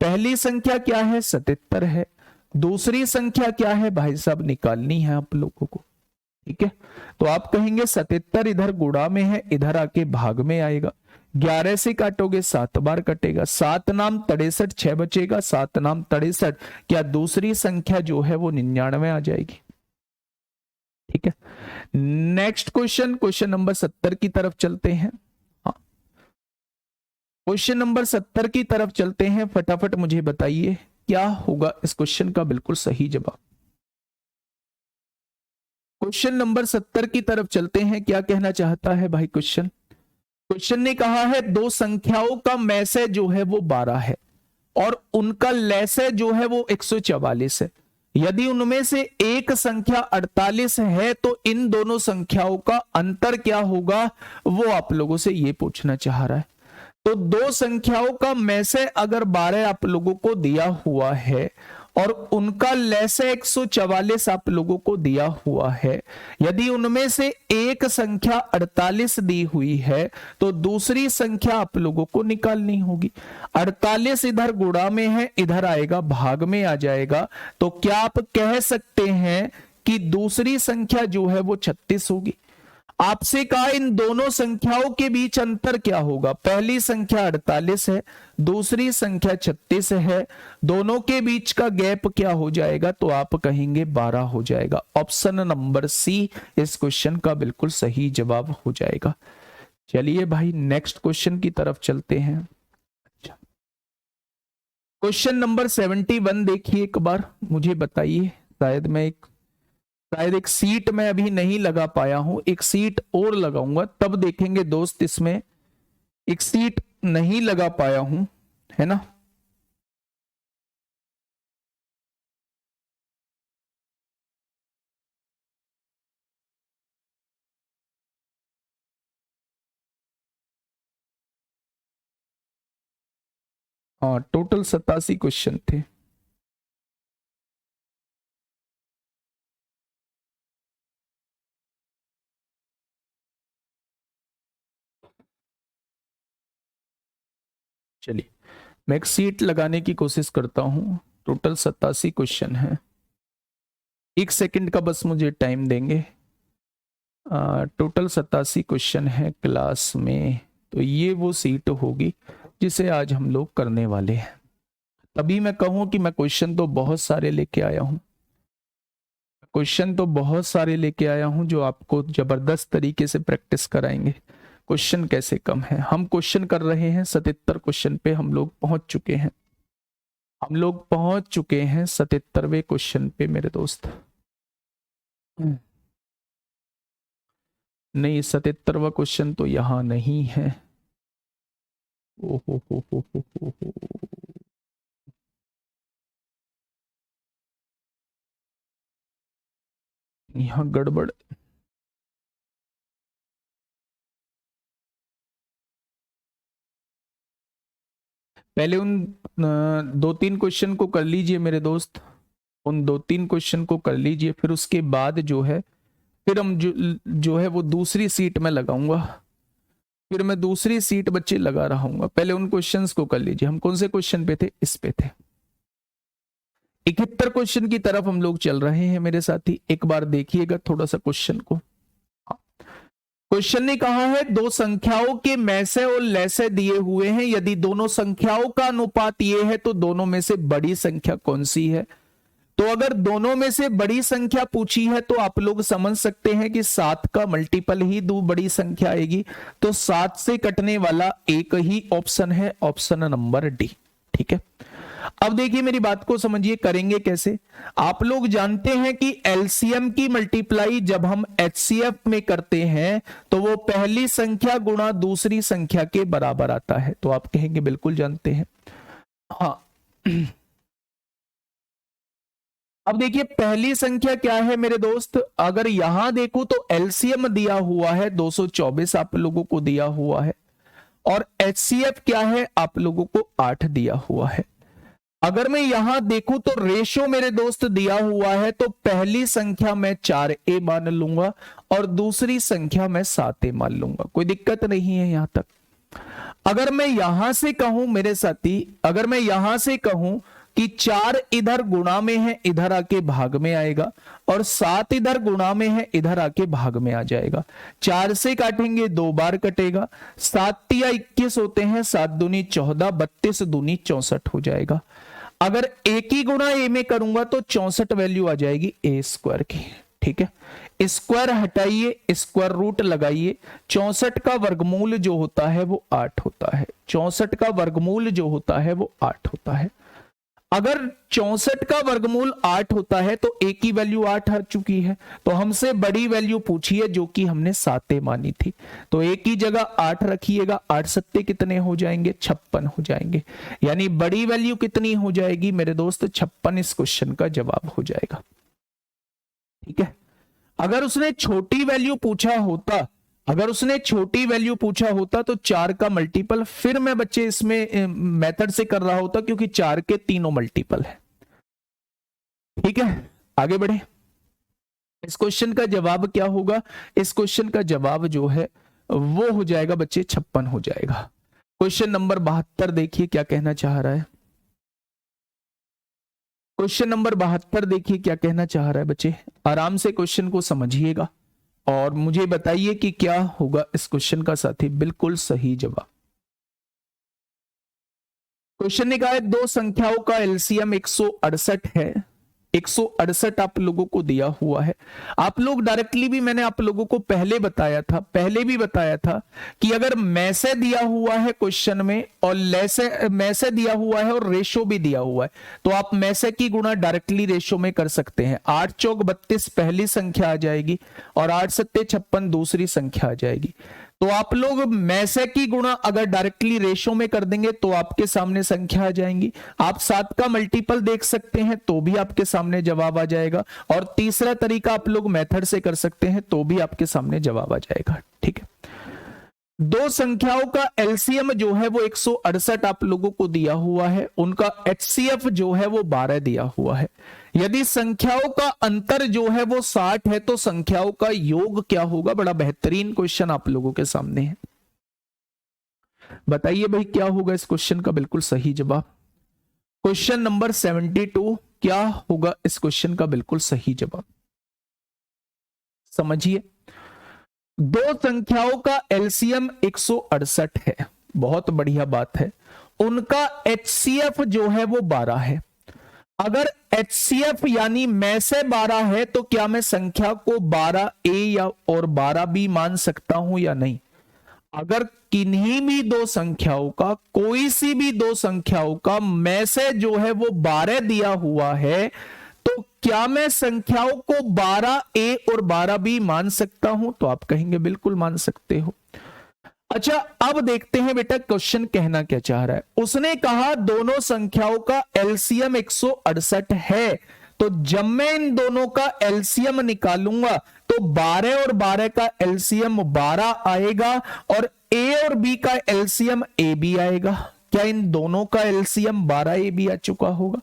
पहली संख्या क्या है, 77 है। दूसरी संख्या क्या है भाई साहब, निकालनी है आप लोगों को। ठीक है, तो आप कहेंगे 77 इधर गुणा में है, इधर आके भाग में आएगा। 11 से काटोगे 7 बार कटेगा, 7 नाम 63, 6 बचेगा, 7 नाम 63, क्या दूसरी संख्या जो है वो 99 आ जाएगी। ठीक है, नेक्स्ट क्वेश्चन, क्वेश्चन नंबर 70 की तरफ चलते हैं। हाँ, क्वेश्चन नंबर 70 की तरफ चलते हैं। फटाफट मुझे बताइए क्या होगा इस क्वेश्चन का बिल्कुल सही जवाब। क्वेश्चन नंबर 70 की तरफ चलते हैं। क्या कहना चाहता है भाई क्वेश्चन। क्वेश्चन ने कहा है दो संख्याओं का मैसे जो है वो 12 है और उनका लैसे जो है वो 144 है। यदि उनमें से एक संख्या 48 है तो इन दोनों संख्याओं का अंतर क्या होगा, वो आप लोगों से ये पूछना चाह रहा है। तो दो संख्याओं का में से अगर 12 आप लोगों को दिया हुआ है और उनका लैसे 144 आप लोगों को दिया हुआ है, यदि उनमें से एक संख्या 48 दी हुई है तो दूसरी संख्या आप लोगों को निकालनी होगी। 48 इधर गुणा में है, इधर आएगा भाग में आ जाएगा। तो क्या आप कह सकते हैं कि दूसरी संख्या जो है वो 36 होगी। आपसे कहा इन दोनों संख्याओं के बीच अंतर क्या होगा। पहली संख्या 48 है, दूसरी संख्या 36 है, दोनों के बीच का गैप क्या हो जाएगा, तो आप कहेंगे 12 हो जाएगा। ऑप्शन नंबर सी इस क्वेश्चन का बिल्कुल सही जवाब हो जाएगा। चलिए भाई नेक्स्ट क्वेश्चन की तरफ चलते हैं। क्वेश्चन नंबर 71 देखिए एक बार, मुझे बताइए। शायद एक सीट मैं अभी नहीं लगा पाया हूं, एक सीट और लगाऊंगा तब देखेंगे दोस्त। इसमें एक सीट नहीं लगा पाया हूं, है ना। हाँ, टोटल 87 क्वेश्चन थे। चलिए मैं एक सीट लगाने की कोशिश करता हूं। टोटल 87 क्वेश्चन है। 1 सेकंड का बस मुझे टाइम देंगे। टोटल 87 क्वेश्चन है क्लास में, तो ये वो सीट होगी जिसे आज हम लोग करने वाले हैं। तभी मैं कहूं कि मैं क्वेश्चन तो बहुत सारे लेके आया हूं, क्वेश्चन तो बहुत सारे लेके आया हूं जो आपको जबरदस्त तरीके से प्रैक्टिस कराएंगे। क्वेश्चन कैसे कम है, हम क्वेश्चन कर रहे हैं 77 क्वेश्चन पे हम लोग पहुंच चुके हैं। हम लोग पहुंच चुके हैं 77वें क्वेश्चन पे मेरे दोस्त। नहीं, 77वां क्वेश्चन तो यहां नहीं है। ओहो हो। यहाँ गड़बड़। पहले उन 2-3 क्वेश्चन को कर लीजिए मेरे दोस्त, उन 2-3 क्वेश्चन को कर लीजिए, फिर उसके बाद जो है फिर हम जो है वो दूसरी सीट में लगाऊंगा। फिर मैं दूसरी सीट बच्चे लगा रहा हूँ। पहले उन क्वेश्चंस को कर लीजिए। हम कौन से क्वेश्चन पे थे? इस पे थे। 71 क्वेश्चन की तरफ हम लोग चल रहे हैं मेरे साथी। एक बार देखिएगा थोड़ा सा क्वेश्चन को। क्वेश्चन ने कहा है दो संख्याओं के मैसे और लैसे दिए हुए हैं, यदि दोनों संख्याओं का अनुपात ये है तो दोनों में से बड़ी संख्या कौन सी है। तो अगर दोनों में से बड़ी संख्या पूछी है तो आप लोग समझ सकते हैं कि 7 का मल्टीपल ही दो बड़ी संख्या आएगी। तो 7 से कटने वाला एक ही ऑप्शन है, ऑप्शन नंबर डी। ठीक है, अब देखिए मेरी बात को समझिए, करेंगे कैसे। आप लोग जानते हैं कि एलसीएम की मल्टीप्लाई जब हम एचसीएफ में करते हैं तो वो पहली संख्या गुणा दूसरी संख्या के बराबर आता है। तो आप कहेंगे बिल्कुल जानते हैं। हाँ, अब देखिए पहली संख्या क्या है मेरे दोस्त। अगर यहां देखो तो एलसीएम दिया हुआ है 224 आप लोगों को दिया हुआ है, और एचसीएफ क्या है आप लोगों को 8 दिया हुआ है। अगर मैं यहां देखूं तो रेशो मेरे दोस्त दिया हुआ है, तो पहली संख्या मैं 4a मान लूंगा और दूसरी संख्या मैं 7a मान लूंगा। कोई दिक्कत नहीं है यहां तक। अगर मैं यहां से कहूं मेरे साथी, अगर मैं यहां से कहूं कि 4 इधर गुणा में है, इधर आके भाग में आएगा, और 7 इधर गुणा में है, इधर आके भाग में आ जाएगा। 4 से काटेंगे 2 बार कटेगा। 7 या 21 होते हैं, 7 दूनी 14, 32 दूनी 64 हो जाएगा। अगर एक ही गुणा ए में करूंगा तो 64 वैल्यू आ जाएगी ए स्क्वायर की। ठीक है, स्क्वायर हटाइए, स्क्वायर रूट लगाइए। 64 का वर्गमूल जो होता है वो 8 होता है। 64 का वर्गमूल जो होता है वो 8 होता है। अगर 64 का वर्गमूल 8 होता है तो ए की वैल्यू 8 आ चुकी है, तो हमसे बड़ी वैल्यू पूछी है जो कि हमने 7 मानी थी। तो ए की जगह 8 रखिएगा। 8 सत्ते कितने हो जाएंगे? 56 हो जाएंगे। यानी बड़ी वैल्यू कितनी हो जाएगी मेरे दोस्त? 56 इस क्वेश्चन का जवाब हो जाएगा। ठीक है, अगर उसने छोटी वैल्यू पूछा होता, अगर उसने छोटी वैल्यू पूछा होता तो 4 का मल्टीपल, फिर मैं बच्चे इसमें मेथड से कर रहा होता क्योंकि 4 के तीनों मल्टीपल है। ठीक है, आगे बढ़े। इस क्वेश्चन का जवाब क्या होगा? इस क्वेश्चन का जवाब जो है वो हो जाएगा बच्चे 56 हो जाएगा। क्वेश्चन नंबर 72 देखिए क्या कहना चाह रहा है। क्वेश्चन नंबर 72 देखिए क्या कहना चाह रहा है बच्चे। आराम से क्वेश्चन को समझिएगा और मुझे बताइए कि क्या होगा इस क्वेश्चन का साथी बिल्कुल सही जवाब। क्वेश्चन ने कहा है दो संख्याओं का एलसीएम 168 है। 168 आप लोगों को दिया हुआ है। आप लोग डायरेक्टली भी, मैंने आप लोगों को पहले बताया था, पहले भी बताया था कि अगर मैसे दिया हुआ है क्वेश्चन में और लैसे मैसे दिया हुआ है और रेशो भी दिया हुआ है, तो आप मैसे की गुणा डायरेक्टली रेशो में कर सकते हैं। 8 चौक 32 पहली संख्या आ जाएगी और 8 सत्ते 56 दूसरी संख्या आ जाएगी। तो आप लोग मैसे की गुणा अगर डायरेक्टली रेशो में कर देंगे तो आपके सामने संख्या आ जाएंगी। आप 7 का मल्टीपल देख सकते हैं तो भी आपके सामने जवाब आ जाएगा, और तीसरा तरीका आप लोग मेथड से कर सकते हैं तो भी आपके सामने जवाब आ जाएगा। ठीक है, दो संख्याओं का एलसीएम जो है वो 168 आप लोगों को दिया हुआ है, उनका एचसीएफ जो है वो 12 दिया हुआ है। यदि संख्याओं का अंतर जो है वो 60 है तो संख्याओं का योग क्या होगा? बड़ा बेहतरीन क्वेश्चन आप लोगों के सामने है। बताइए भाई क्या होगा इस क्वेश्चन का बिल्कुल सही जवाब? क्वेश्चन नंबर 72 क्या होगा इस क्वेश्चन का बिल्कुल सही जवाब? समझिए, दो संख्याओं का एलसीएम 168 है, बहुत बढ़िया बात है। उनका एचसीएफ जो है वो 12 है। अगर एचसीएफ यानी में से 12 है तो क्या मैं संख्या को 12A या और 12B मान सकता हूं या नहीं? अगर किन्हीं भी दो संख्याओं का, कोई सी भी दो संख्याओं का में से जो है वो 12 दिया हुआ है तो क्या मैं संख्याओं को 12A और 12B मान सकता हूं? तो आप कहेंगे बिल्कुल मान सकते हो। अच्छा, अब देखते हैं बेटा क्वेश्चन कहना क्या चाह रहा है। उसने कहा दोनों संख्याओं का एलसीएम 168 है, तो जब मैं इन दोनों का एलसीएम निकालूंगा तो 12 और 12 का एलसीएम 12 आएगा और ए और बी का एलसीएम ए बी आएगा। क्या इन दोनों का एलसीएम 12AB आ चुका होगा?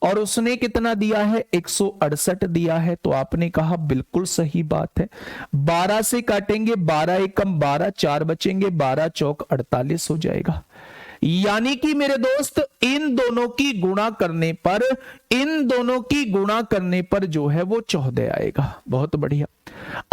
और उसने कितना दिया है? 168 दिया है। तो आपने कहा बिल्कुल सही बात है। 12 से काटेंगे, 12 एकम 12, 4 बचेंगे, 12 चौक 48 हो जाएगा। यानी कि मेरे दोस्त इन दोनों की गुणा करने पर, इन दोनों की गुणा करने पर जो है वो 14 आएगा। बहुत बढ़िया।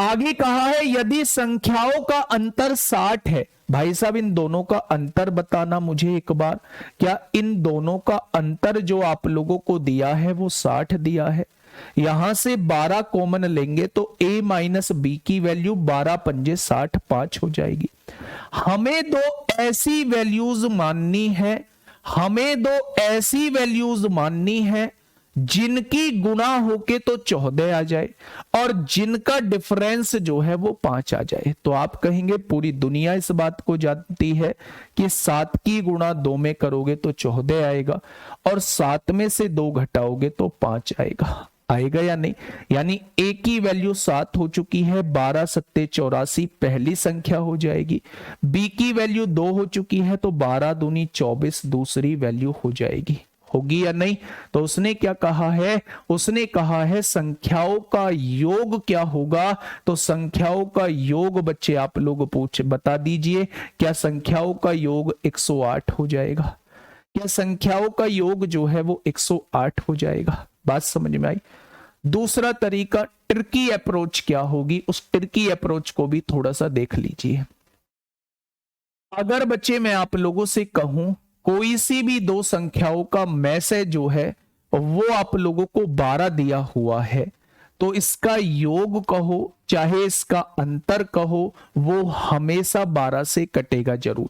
आगे कहा है यदि संख्याओं का अंतर 60 है। भाई साहब इन दोनों का अंतर बताना मुझे एक बार। क्या इन दोनों का अंतर जो आप लोगों को दिया है वो 60 दिया है? यहां से 12 कॉमन लेंगे तो a माइनस बी की वैल्यू 12 पंजे 60, 5 हो जाएगी। हमें दो ऐसी वैल्यूज माननी है, हमें दो ऐसी वैल्यूज माननी है जिनकी गुणा होके तो 14 आ जाए और जिनका डिफरेंस जो है वो 5 आ जाए। तो आप कहेंगे पूरी दुनिया इस बात को जानती है कि 7 की गुणा 2 में करोगे तो 14 आएगा और 7 में से 2 घटाओगे तो 5 आएगा। आएगा या नहीं? यानी a की वैल्यू 7 हो चुकी है, 12 सत्ते 84 पहली संख्या हो जाएगी। b की वैल्यू 2 हो चुकी है तो 12 दूनी 24 दूसरी वैल्यू हो जाएगी। होगी या नहीं? तो उसने क्या कहा है? उसने कहा है संख्याओं का योग क्या होगा? तो संख्याओं का योग बच्चे आप लोग बता दीजिए। क्या संख्याओं का योग 108 हो जाएगा? क्या संख्याओं का योग जो है वो 108 हो जाएगा? बात समझ में आई? दूसरा तरीका ट्रिकी अप्रोच क्या होगी, उस ट्रिकी अप्रोच को भी थोड़ा सा देख लीजिए। अगर बच्चे मैं आप लोगों से कहूं कोई सी भी दो संख्याओं का मैसेज जो है वो आप लोगों को 12 दिया हुआ है तो इसका योग कहो चाहे इसका अंतर कहो वो हमेशा 12 से कटेगा जरूर।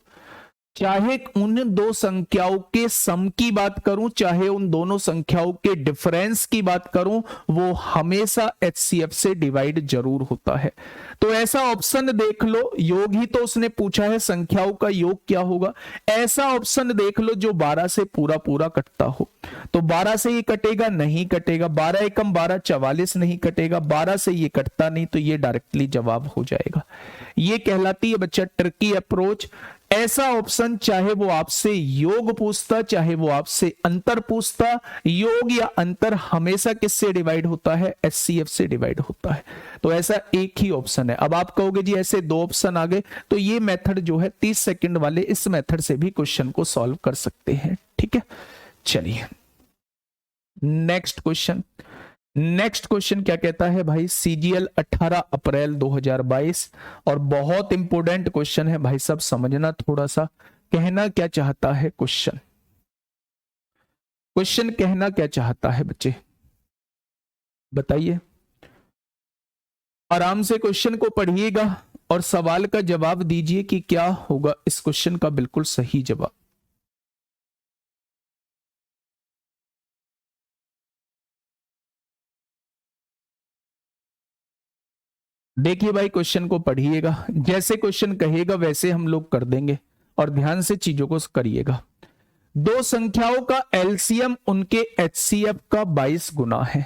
चाहे उन दो संख्याओं के सम की बात करूं चाहे उन दोनों संख्याओं के डिफरेंस की बात करूं वो हमेशा एचसीएफ से डिवाइड जरूर होता है। तो ऐसा ऑप्शन देख लो, योग ही तो उसने पूछा है संख्याओं का योग क्या होगा, ऐसा ऑप्शन देख लो जो 12 से पूरा पूरा कटता हो। तो 12 से ये कटेगा नहीं कटेगा, 12 एकम 12 44 नहीं कटेगा, 12 से ये कटता नहीं तो ये डायरेक्टली जवाब हो जाएगा। ये कहलाती है बच्चा ट्रिकी अप्रोच। ऐसा ऑप्शन चाहे वो आपसे योग पूछता चाहे वो आपसे अंतर पूछता, योग या अंतर हमेशा किससे डिवाइड होता है? एचसीएफ से डिवाइड होता है। तो ऐसा एक ही ऑप्शन है। अब आप कहोगे जी ऐसे दो ऑप्शन आ गए, तो ये मेथड जो है 30 सेकंड वाले, इस मेथड से भी क्वेश्चन को सॉल्व कर सकते हैं। ठीक है, चलिए नेक्स्ट क्वेश्चन। नेक्स्ट क्वेश्चन क्या कहता है भाई? सीजीएल 18 अप्रैल 2022 और बहुत इंपोर्टेंट क्वेश्चन है भाई साहब, समझना थोड़ा सा। कहना क्या चाहता है क्वेश्चन? क्वेश्चन कहना क्या चाहता है बच्चे बताइए। आराम से क्वेश्चन को पढ़िएगा और सवाल का जवाब दीजिए कि क्या होगा इस क्वेश्चन का बिल्कुल सही जवाब। देखिए भाई क्वेश्चन को पढ़िएगा, जैसे क्वेश्चन कहेगा वैसे हम लोग कर देंगे और ध्यान से चीजों को करिएगा। दो संख्याओं का एलसीएम उनके एचसीएफ का 22 गुना है।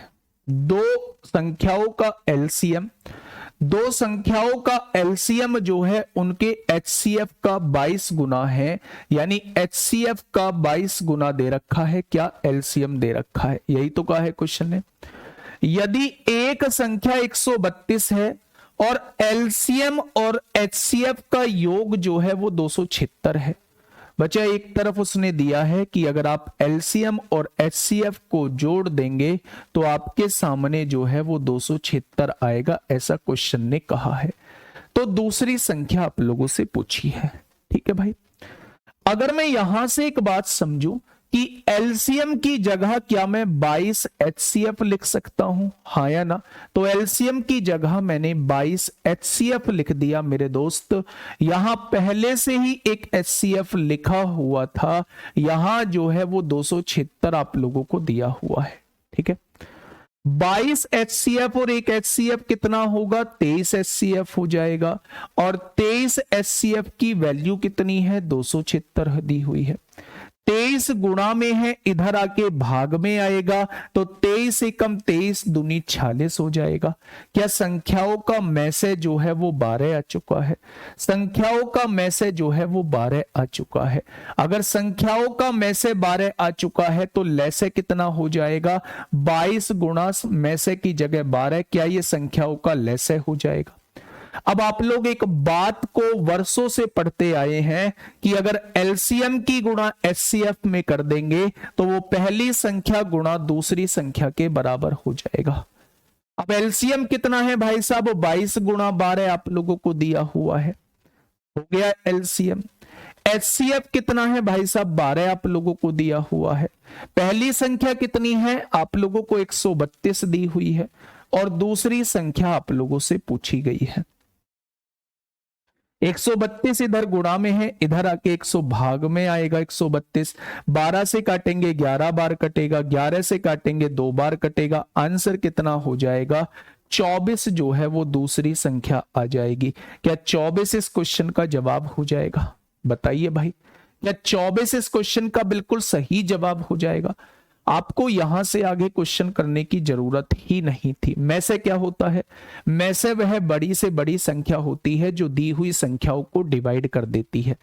दो संख्याओं का एलसीएम, दो संख्याओं का एलसीएम जो है उनके एचसीएफ का 22 गुना है, यानी एचसीएफ का 22 गुना दे रखा है, क्या एलसीएम दे रखा है, यही तो कहा है क्वेश्चन ने। यदि एक संख्या 132 है और एलसीएम और एचसीएफ का योग जो है वो 276 है। बच्चा एक तरफ उसने दिया है कि अगर आप एलसीएम और एचसीएफ को जोड़ देंगे तो आपके सामने जो है वो 276 आएगा, ऐसा क्वेश्चन ने कहा है। तो दूसरी संख्या आप लोगों से पूछी है, ठीक है भाई। अगर मैं यहां से एक बात समझूं कि एलसीएम की जगह क्या मैं 22 एचसीएफ लिख सकता हूं, हाँ या ना, तो एलसीएम की जगह मैंने 22 एचसीएफ लिख दिया मेरे दोस्त। यहां पहले से ही एक एचसीएफ लिखा हुआ था, यहां जो है वो 276 आप लोगों को दिया हुआ है, ठीक है। 22 एचसीएफ और एक एचसीएफ कितना होगा, 23 एचसीएफ हो जाएगा। और 23 एचसीएफ की वैल्यू कितनी है, 276 दी हुई है। 23 गुणा में है, इधर आके भाग में आएगा, तो 23 एकम 23 दूनी 46 हो जाएगा। क्या संख्याओं का मैसेज जो है वो 12 आ चुका है, संख्याओं का मैसेज जो है वो 12 आ चुका है। अगर संख्याओं का मैसेज 12 आ चुका है तो लैसे कितना हो जाएगा, 22 गुणा मैसे की जगह 12, क्या ये संख्याओं का लैसे हो जाएगा। अब आप लोग एक बात को वर्षों से पढ़ते आए हैं कि अगर एलसीएम की गुणा एचसीएफ में कर देंगे तो वो पहली संख्या गुणा दूसरी संख्या के बराबर हो जाएगा। अब एलसीएम कितना है भाई साहब, 22 गुणा 12 आप लोगों को दिया हुआ है, हो गया एलसीएम। एचसीएफ कितना है भाई साहब, 12 आप लोगों को दिया हुआ है। पहली संख्या कितनी है, आप लोगों को 132 दी हुई है, और दूसरी संख्या आप लोगों से पूछी गई है। 132 इधर गुणा में है, इधर आके 100 भाग में आएगा। 132 12 से काटेंगे 11 बार कटेगा, 11 से काटेंगे 2 बार कटेगा। आंसर कितना हो जाएगा, 24 जो है वो दूसरी संख्या आ जाएगी। क्या 24 इस क्वेश्चन का जवाब हो जाएगा, बताइए भाई। क्या 24 इस क्वेश्चन का बिल्कुल सही जवाब हो जाएगा। आपको यहां से आगे क्वेश्चन करने की जरूरत ही नहीं थी। में से क्या होता है, में से वह बड़ी से बड़ी संख्या होती है जो दी हुई संख्याओं को डिवाइड कर देती है।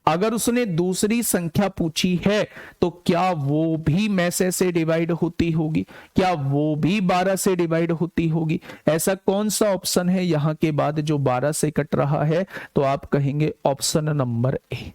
अगर उसने दूसरी संख्या पूछी है तो क्या वो भी में से डिवाइड होती होगी, क्या वो भी 12 से डिवाइड होती होगी। ऐसा कौन सा ऑप्शन है यहां के बाद जो 12 से कट रहा है, तो आप कहेंगे option number A.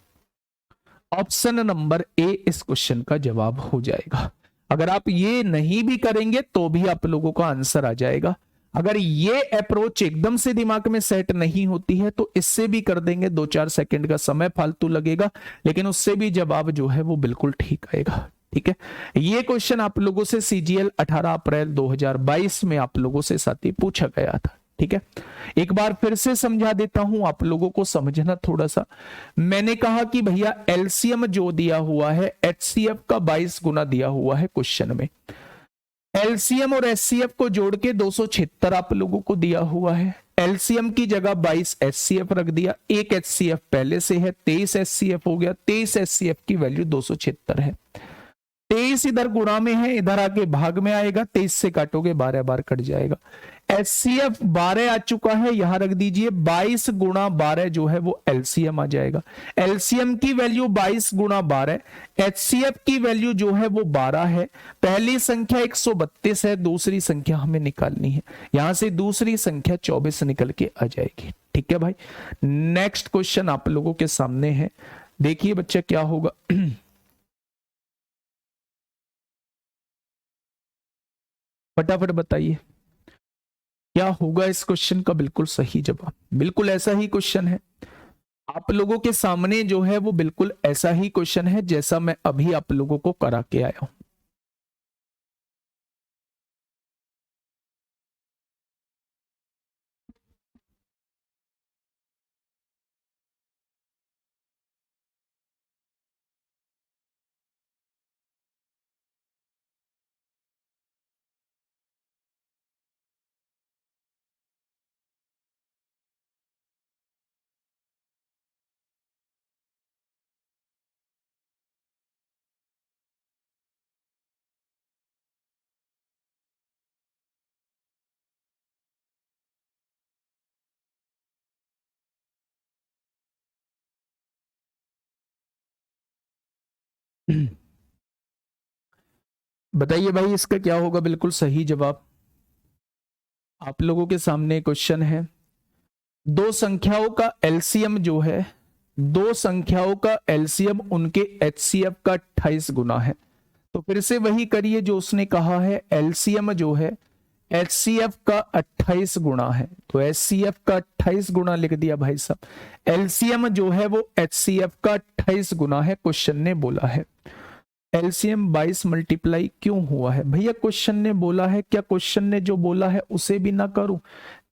Option number A इस क्वेश्चन का जवाब हो जाएगा। अगर आप ये नहीं भी करेंगे तो भी आप लोगों का आंसर आ जाएगा। अगर ये अप्रोच एकदम से दिमाग में सेट नहीं होती है तो इससे भी कर देंगे, 2-4 सेकंड का समय फालतू लगेगा, लेकिन उससे भी जवाब जो है वो बिल्कुल ठीक आएगा, ठीक है। ये क्वेश्चन आप लोगों से सीजीएल 18 अप्रैल 2022 में आप लोगों से साथी पूछा गया था, ठीक है। एक बार फिर से समझा देता हूं, आप लोगों को समझना थोड़ा सा। मैंने कहा कि भैया एलसीएम जो दिया हुआ है एचसीएफ का 22 गुना दिया हुआ है क्वेश्चन में। एलसीएम और एचसीएफ को जोड़ के 276 आप लोगों को दिया हुआ है। एलसीएम की जगह 22 एचसीएफ रख दिया, एक एचसीएफ पहले से है, 23 एचसीएफ हो गया। 23 एचसीएफ की वैल्यू 276 है। 23 इधर गुणा में है, इधर आके भाग में आएगा, 23 से काटोगे 12 बार कट जाएगा। एचसीएफ 12 आ चुका है, यहां रख दीजिए। 22 गुणा 12 जो है वो एलसीएम आ जाएगा। एलसीएम की वैल्यू 22 गुणा 12, एचसीएफ की वैल्यू जो है वो 12 है। पहली संख्या 132 है, दूसरी संख्या हमें निकालनी है, यहां से दूसरी संख्या 24 निकल के आ जाएगी, ठीक है भाई। नेक्स्ट क्वेश्चन आप लोगों के सामने है, देखिए बच्चा क्या होगा। फटाफट बताइए क्या होगा इस क्वेश्चन का बिल्कुल सही जवाब। बिल्कुल ऐसा ही क्वेश्चन है आप लोगों के सामने जो है वो बिल्कुल ऐसा ही क्वेश्चन है जैसा मैं अभी आप लोगों को करा के आया हूं। बताइए भाई इसका क्या होगा बिल्कुल सही जवाब। आप लोगों के सामने क्वेश्चन है, दो संख्याओं का एलसीएम जो है, दो संख्याओं का एलसीएम उनके एचसीएफ का 28 गुना है। तो फिर से वही करिए जो उसने कहा है, एलसीएम जो है एचसीएफ का 28 गुना है, तो एचसीएफ का 28 गुना लिख दिया भाई साहब। एलसीएम जो है वो एचसीएफ का 28 गुना है, क्वेश्चन ने बोला है। एलसीएम 22 मल्टीप्लाई क्यों हुआ है भैया, क्वेश्चन ने बोला है, क्या क्वेश्चन ने जो बोला है उसे भी ना करूं।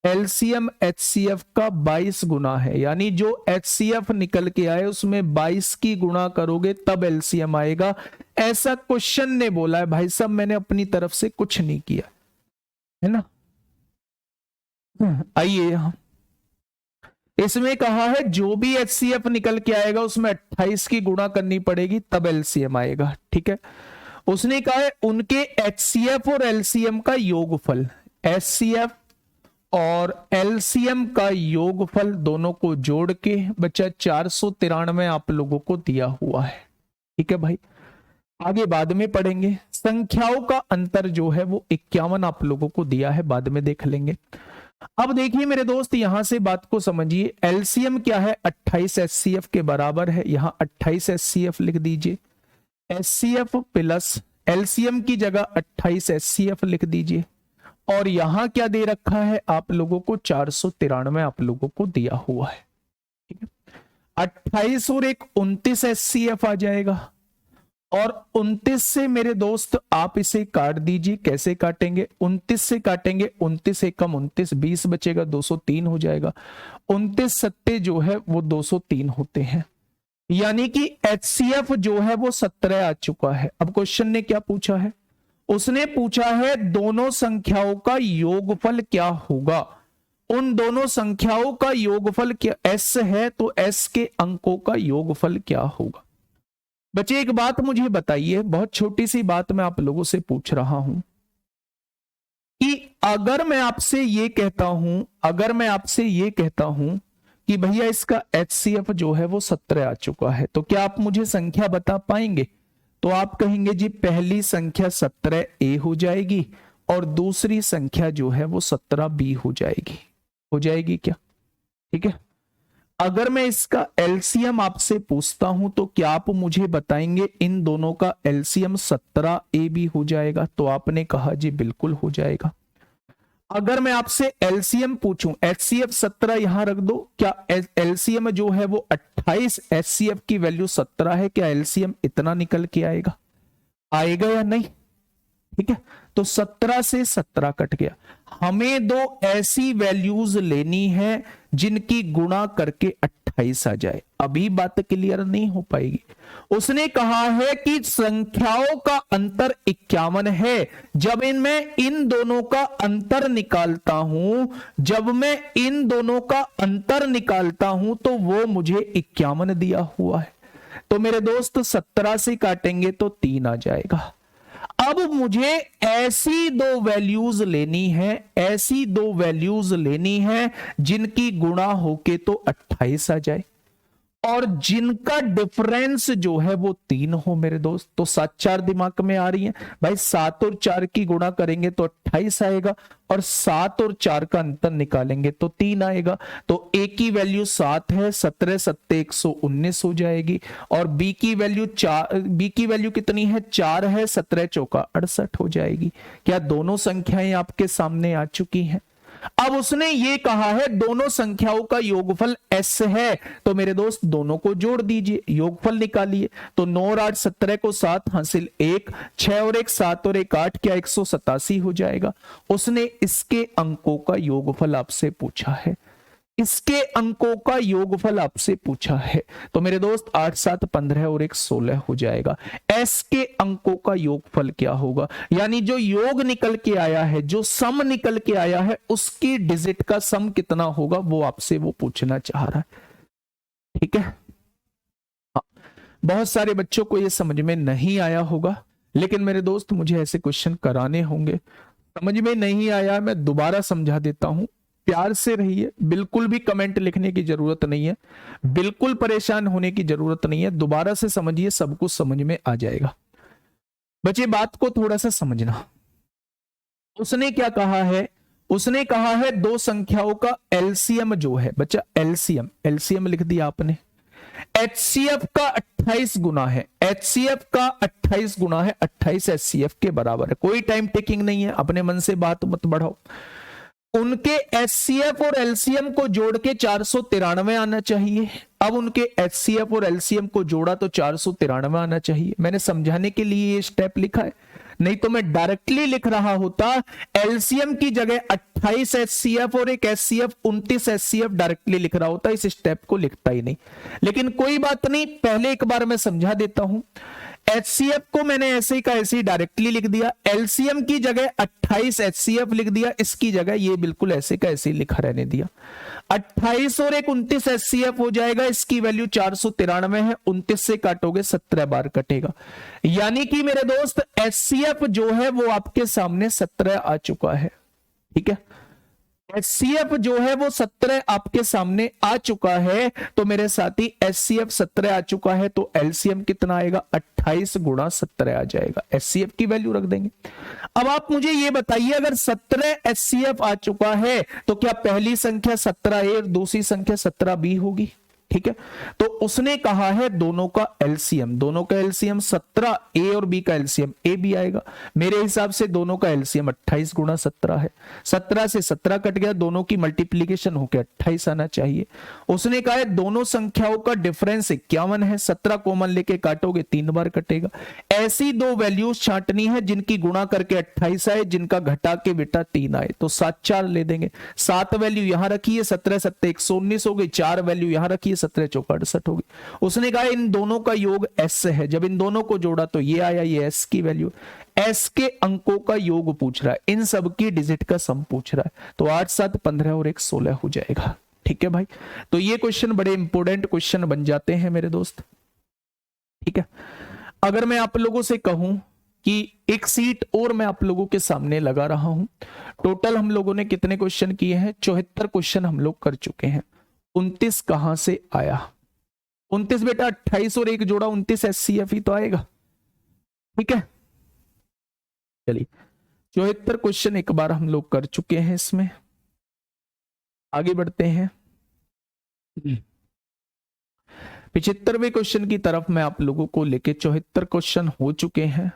एलसीएम एचसीएफ का 22 गुना है, यानी जो एचसीएफ निकल के आए उसमें 22 की गुणा करोगे तब एलसीएम आएगा, ऐसा क्वेश्चन ने बोला है भाई साहब। मैंने अपनी तरफ से कुछ नहीं किया है ना। आइए यहां इसमें कहा है जो भी एचसीएफ निकल के आएगा उसमें 28 की गुणा करनी पड़ेगी तब एलसीएम आएगा, ठीक है। उसने कहा है उनके एचसीएफ और एलसीएम का योगफल, एचसीएफ और एलसीएम का योगफल दोनों को जोड़ के बच्चा 493 आप लोगों को दिया हुआ है, ठीक है भाई। आगे बाद में पढ़ेंगे। संख्याओं का अंतर जो है वो 51 आप लोगों को दिया है, बाद में देख लेंगे। अब देखिए मेरे दोस्त यहां से बात को समझिए, एलसीएम क्या है 28 एचसीएफ के बराबर है, यहां 28 एचसीएफ लिख दीजिए, एचसीएफ प्लस एलसीएम की जगह 28 एचसीएफ लिख दीजिए, और यहां क्या दे रखा है आप लोगों को 493 आप लोगों को दिया हुआ है, ठीक है। 28 और एक 29 एचसीएफ आ जाएगा, और 29 से मेरे दोस्त आप इसे काट दीजिए, कैसे काटेंगे 29 से काटेंगे, 29 एकम 29, 20 बचेगा 203 हो जाएगा, 29 सत्ते जो है वो 203 होते हैं, यानी कि एचसीएफ जो है वो 17 आ चुका है। अब क्वेश्चन ने क्या पूछा है, उसने पूछा है दोनों संख्याओं का योगफल क्या होगा। उन दोनों संख्याओं का योगफल क्या, एस है तो एस के अंकों का योगफल क्या होगा। बच्चे एक बात मुझे बताइए, बहुत छोटी सी बात मैं आप लोगों से पूछ रहा हूं कि अगर मैं आपसे ये कहता हूं, अगर मैं आपसे ये कहता हूं कि भैया इसका एचसीएफ जो है वो 17 आ चुका है, तो क्या आप मुझे संख्या बता पाएंगे। तो आप कहेंगे जी पहली संख्या 17 ए हो जाएगी और दूसरी संख्या जो है वो 17 बी हो जाएगी क्या, ठीक है। अगर मैं इसका एलसीएम आपसे पूछता हूं तो क्या आप मुझे बताएंगे इन दोनों का एलसीएम 17 ए बी हो जाएगा, तो आपने कहा जी बिल्कुल हो जाएगा। अगर मैं आपसे एलसीएम पूछूं, एचसीएफ 17 यहां रख दो, क्या एलसीएम जो है वो 28, एचसीएफ की वैल्यू 17 है, क्या एलसीएम इतना निकल के आएगा या नहीं, ठीक है। तो 17 से 17 कट गया। हमें दो ऐसी वैल्यूज लेनी है जिनकी गुणा करके 28 आ जाए, अभी बात क्लियर नहीं हो पाएगी। उसने कहा है कि संख्याओं का अंतर 51 है, जब मैं इन दोनों का अंतर निकालता हूं, जब मैं इन दोनों का अंतर निकालता हूं तो वो मुझे 51 दिया हुआ है। तो मेरे दोस्त 17 से काटेंगे तो 3 आ जाएगा। अब मुझे ऐसी दो वैल्यूज लेनी है, ऐसी दो वैल्यूज लेनी है जिनकी गुणा होके तो 28 आ जाए और जिनका डिफरेंस जो है वो 3 हो मेरे दोस्त। तो 7 4 दिमाग में आ रही है भाई, 7 और 4 की गुणा करेंगे तो 28 आएगा और 7 और 4 का अंतर निकालेंगे तो 3 आएगा। तो ए की वैल्यू 7 है, 17 सत्ते 119 हो जाएगी, और बी की वैल्यू 4, बी की वैल्यू कितनी है 4 है, 17 चौका 68 हो जाएगी। क्या दोनों संख्याएं आपके सामने आ चुकी हैं। अब उसने ये कहा है दोनों संख्याओं का योगफल एस है, तो मेरे दोस्त दोनों को जोड़ दीजिए, योगफल निकालिए। तो 9 और 8 17 को 7 हासिल 1, 6 और 1 7 और 1 8, क्या 187 हो जाएगा। उसने इसके अंकों का योगफल आपसे पूछा है, इसके अंकों का योगफल आपसे पूछा है। तो मेरे दोस्त 8 7 15 और 1 16 हो जाएगा। एस के अंकों का योगफल क्या होगा, यानी जो योग निकल के आया है, जो सम निकल के आया है, उसकी डिजिट का सम कितना होगा वो आपसे वो पूछना चाह रहा है, ठीक है। हाँ, बहुत सारे बच्चों को ये समझ में नहीं आया होगा, लेकिन मेरे दोस्त मुझे ऐसे क्वेश्चन कराने होंगे। समझ में नहीं आया मैं दोबारा समझा देता हूं, प्यार से रहिए, बिल्कुल भी कमेंट लिखने की जरूरत नहीं है, बिल्कुल परेशान होने की जरूरत नहीं है, दोबारा से समझिए, सब कुछ समझ में आ जाएगा। बच्चे बात को थोड़ा सा समझना। उसने क्या कहा है, उसने कहा है दो संख्याओं का एलसीएम जो है, बच्चा एलसीएम, एलसीएम लिख दिया आपने, एचसीएफ का 28 गुना है, एचसीएफ का 28 गुना है, 28 एचसीएफ के बराबर है। कोई टाइम टेकिंग नहीं है, अपने मन से बात मत बढ़ाओ। उनके एचसीएफ और एलसीएम को जोड़ के 493 आना चाहिए। अब उनके एचसीएफ और एलसीएम को जोड़ा तो 493 आना चाहिए। मैंने समझाने के लिए ये स्टेप लिखा है, नहीं तो मैं डायरेक्टली लिख रहा होता एलसीएम की जगह 28 एचसीएफ और एक एचसीएफ 29 एचसीएफ डायरेक्टली लिख रहा होता, इस स्टेप को लिखता ही नहीं। लेकिन कोई बात नहीं, पहले एक बार मैं समझा देता हूं। एचसीएफ को मैंने ऐसे ही का ऐसे ही डायरेक्टली लिख दिया, एलसीएम की जगह 28 एचसीएफ लिख दिया, इसकी जगह ये बिल्कुल ऐसे का ऐसे ही लिखा रहने दिया। 28 और एक 29 एचसीएफ हो जाएगा, इसकी वैल्यू 493 है, 29 से काटोगे 17 बार कटेगा, यानी कि मेरे दोस्त एचसीएफ जो है वो आपके सामने 17 आ चुका है। ठीक है, एचसीएफ जो है वो 17 आपके सामने आ चुका है, तो मेरे साथी एचसीएफ 17 आ चुका है, तो एलसीएम कितना आएगा, 28 गुणा 17 आ जाएगा। एचसीएफ की वैल्यू रख देंगे। अब आप मुझे ये बताइए, अगर 17 एचसीएफ आ चुका है तो क्या पहली संख्या 17A और दूसरी संख्या 17B होगी? ठीक है, तो उसने कहा है दोनों का एलसीएम, दोनों का एलसीएम 17, ए और बी का एलसीएम ए भी आएगा। मेरे हिसाब से दोनों का एलसीएम 28 गुणा 17 है, 17 से 17 कट गया, दोनों की मल्टीप्लीकेशन होकर 28 आना चाहिए। उसने कहा है दोनों संख्याओं का डिफरेंस 51 है, 17 कॉमन लेके काटोगे 3 बार कटेगा। ऐसी दो वैल्यूज छांटनी है जिनकी गुणा करके 28 आए, जिनका घटा के बेटा 3 आए, तो 7 4 ले देंगे। 7 वैल्यू यहां रखिए, 17 7 119 हो गई, 4 वैल्यू यहां रखिए, 17 चौका 68 होगी। उसने कहा इन दोनों का योग एस से है, जब इन दोनों को जोड़ा तो ये आया, ये एस की वैल्यू, एस के अंकों का योग पूछ रहा है, इन सब की डिजिट का सम पूछ रहा है, तो 8 7 15 और 1 16 हो जाएगा। ठीक है भाई, तो ये क्वेश्चन बड़े इंपॉर्टेंट क्वेश्चन बन जाते हैं मेरे दोस्त। ठीक है, अगर मैं आप लोगों से कहूं कि एक सीट और मैं आप लोगों के सामने लगा रहा हूं, टोटल हम लोगों ने कितने क्वेश्चन किए हैं, 74 क्वेश्चन हम लोग कर चुके हैं। 29 कहां से आया? 29 बेटा 28 और 1 जोड़ा 29 एचसीएफ ही तो आएगा। ठीक है, चलिए 74 क्वेश्चन एक बार हम लोग कर चुके हैं, इसमें आगे बढ़ते हैं। 75वें क्वेश्चन की तरफ मैं आप लोगों को लेके, 74 क्वेश्चन हो चुके हैं।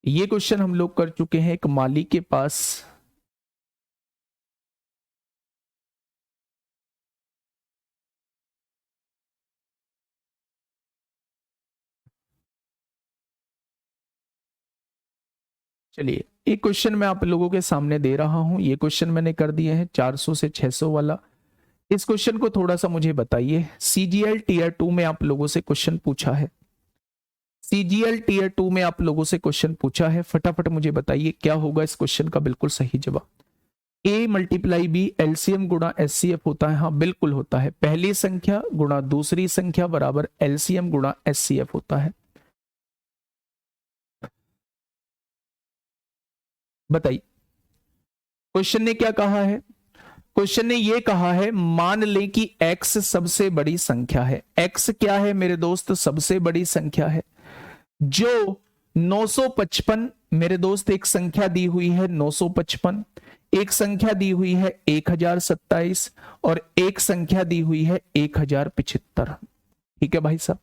ये क्वेश्चन हम लोग कर चुके हैं। एक माली के पास चलिए एक क्वेश्चन मैं आप लोगों के सामने दे रहा हूं, ये क्वेश्चन मैंने कर दिए हैं 400 से 600 वाला। इस क्वेश्चन को थोड़ा सा मुझे बताइए, सीजीएल टीयर 2 में आप लोगों से क्वेश्चन पूछा है, सीजीएल टीयर 2 में आप लोगों से क्वेश्चन पूछा है, फटाफट मुझे बताइए क्या होगा इस क्वेश्चन का बिल्कुल सही जवाब। ए मल्टीप्लाई बी एलसीएम गुणा एचसीएफ होता है, हाँ बिल्कुल होता है। पहली संख्या गुणा दूसरी संख्या बराबर एलसीएम गुणा एचसीएफ होता है। बताइए क्वेश्चन ने क्या कहा है, क्वेश्चन ने ये कहा है मान लें कि x सबसे बड़ी संख्या है। x क्या है मेरे दोस्त, सबसे बड़ी संख्या है। जो 955 मेरे दोस्त एक संख्या दी हुई है 955, एक संख्या दी हुई है 1027 और एक संख्या दी हुई है 1075। ठीक है भाई साहब,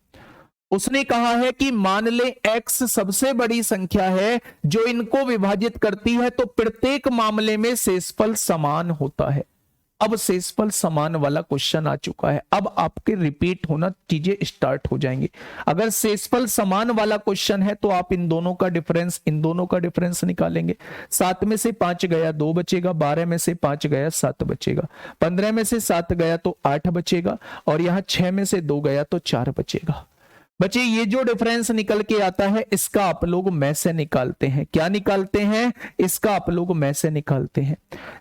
उसने कहा है कि मान ले x सबसे बड़ी संख्या है जो इनको विभाजित करती है, तो प्रत्येक मामले में शेषफल समान होता है। अब शेषफल समान वाला क्वेश्चन आ चुका है, अब आपके रिपीट होना चीजें स्टार्ट हो जाएंगी। अगर शेषफल समान वाला क्वेश्चन है तो आप इन दोनों का डिफरेंस निकालेंगे। 7 में से 5 गया 2 बचेगा, 12 में से 5 गया 7 बचेगा, 15 में से 7 गया तो 8 बचेगा, और यहां 6 में से 2 गया तो 4 बचेगा। बच्चे ये जो डिफरेंस निकल के आता है इसका आप लोग में से निकालते हैं। क्या निकालते हैं? इसका आप लोग में से निकालते हैं।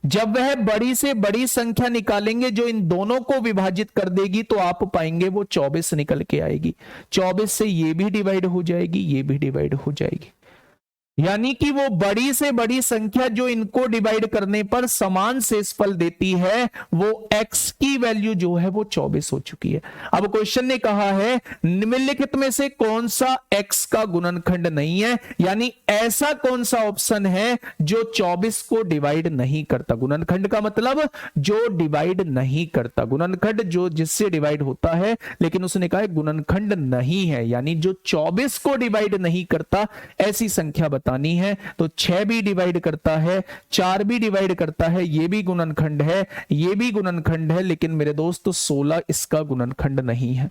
जब वह बड़ी से बड़ी संख्या निकालेंगे जो इन दोनों को विभाजित कर देगी, तो आप पाएंगे वो 24 निकल के आएगी। 24 से ये भी डिवाइड हो जाएगी, ये भी डिवाइड हो जाएगी। यानी कि वो बड़ी से बड़ी संख्या जो इनको डिवाइड करने पर समान शेषफल देती है, वो x की वैल्यू जो है वो 24 हो चुकी है। अब क्वेश्चन ने कहा है निम्नलिखित में से कौन सा x का गुणनखंड नहीं है, यानी ऐसा कौन सा ऑप्शन है जो 24 को डिवाइड नहीं करता। गुणनखंड का मतलब जो डिवाइड नहीं करता, गुणनखंड जो जिससे डिवाइड होता है, लेकिन उसने कहा गुणनखंड नहीं है, यानी जो 24 को डिवाइड नहीं करता ऐसी संख्या बतानी है। तो 6 भी डिवाइड करता है, 4 भी डिवाइड करता है, ये भी गुणनखंड है, ये भी गुणनखंड है, लेकिन मेरे दोस्त 16 इसका गुणनखंड नहीं है।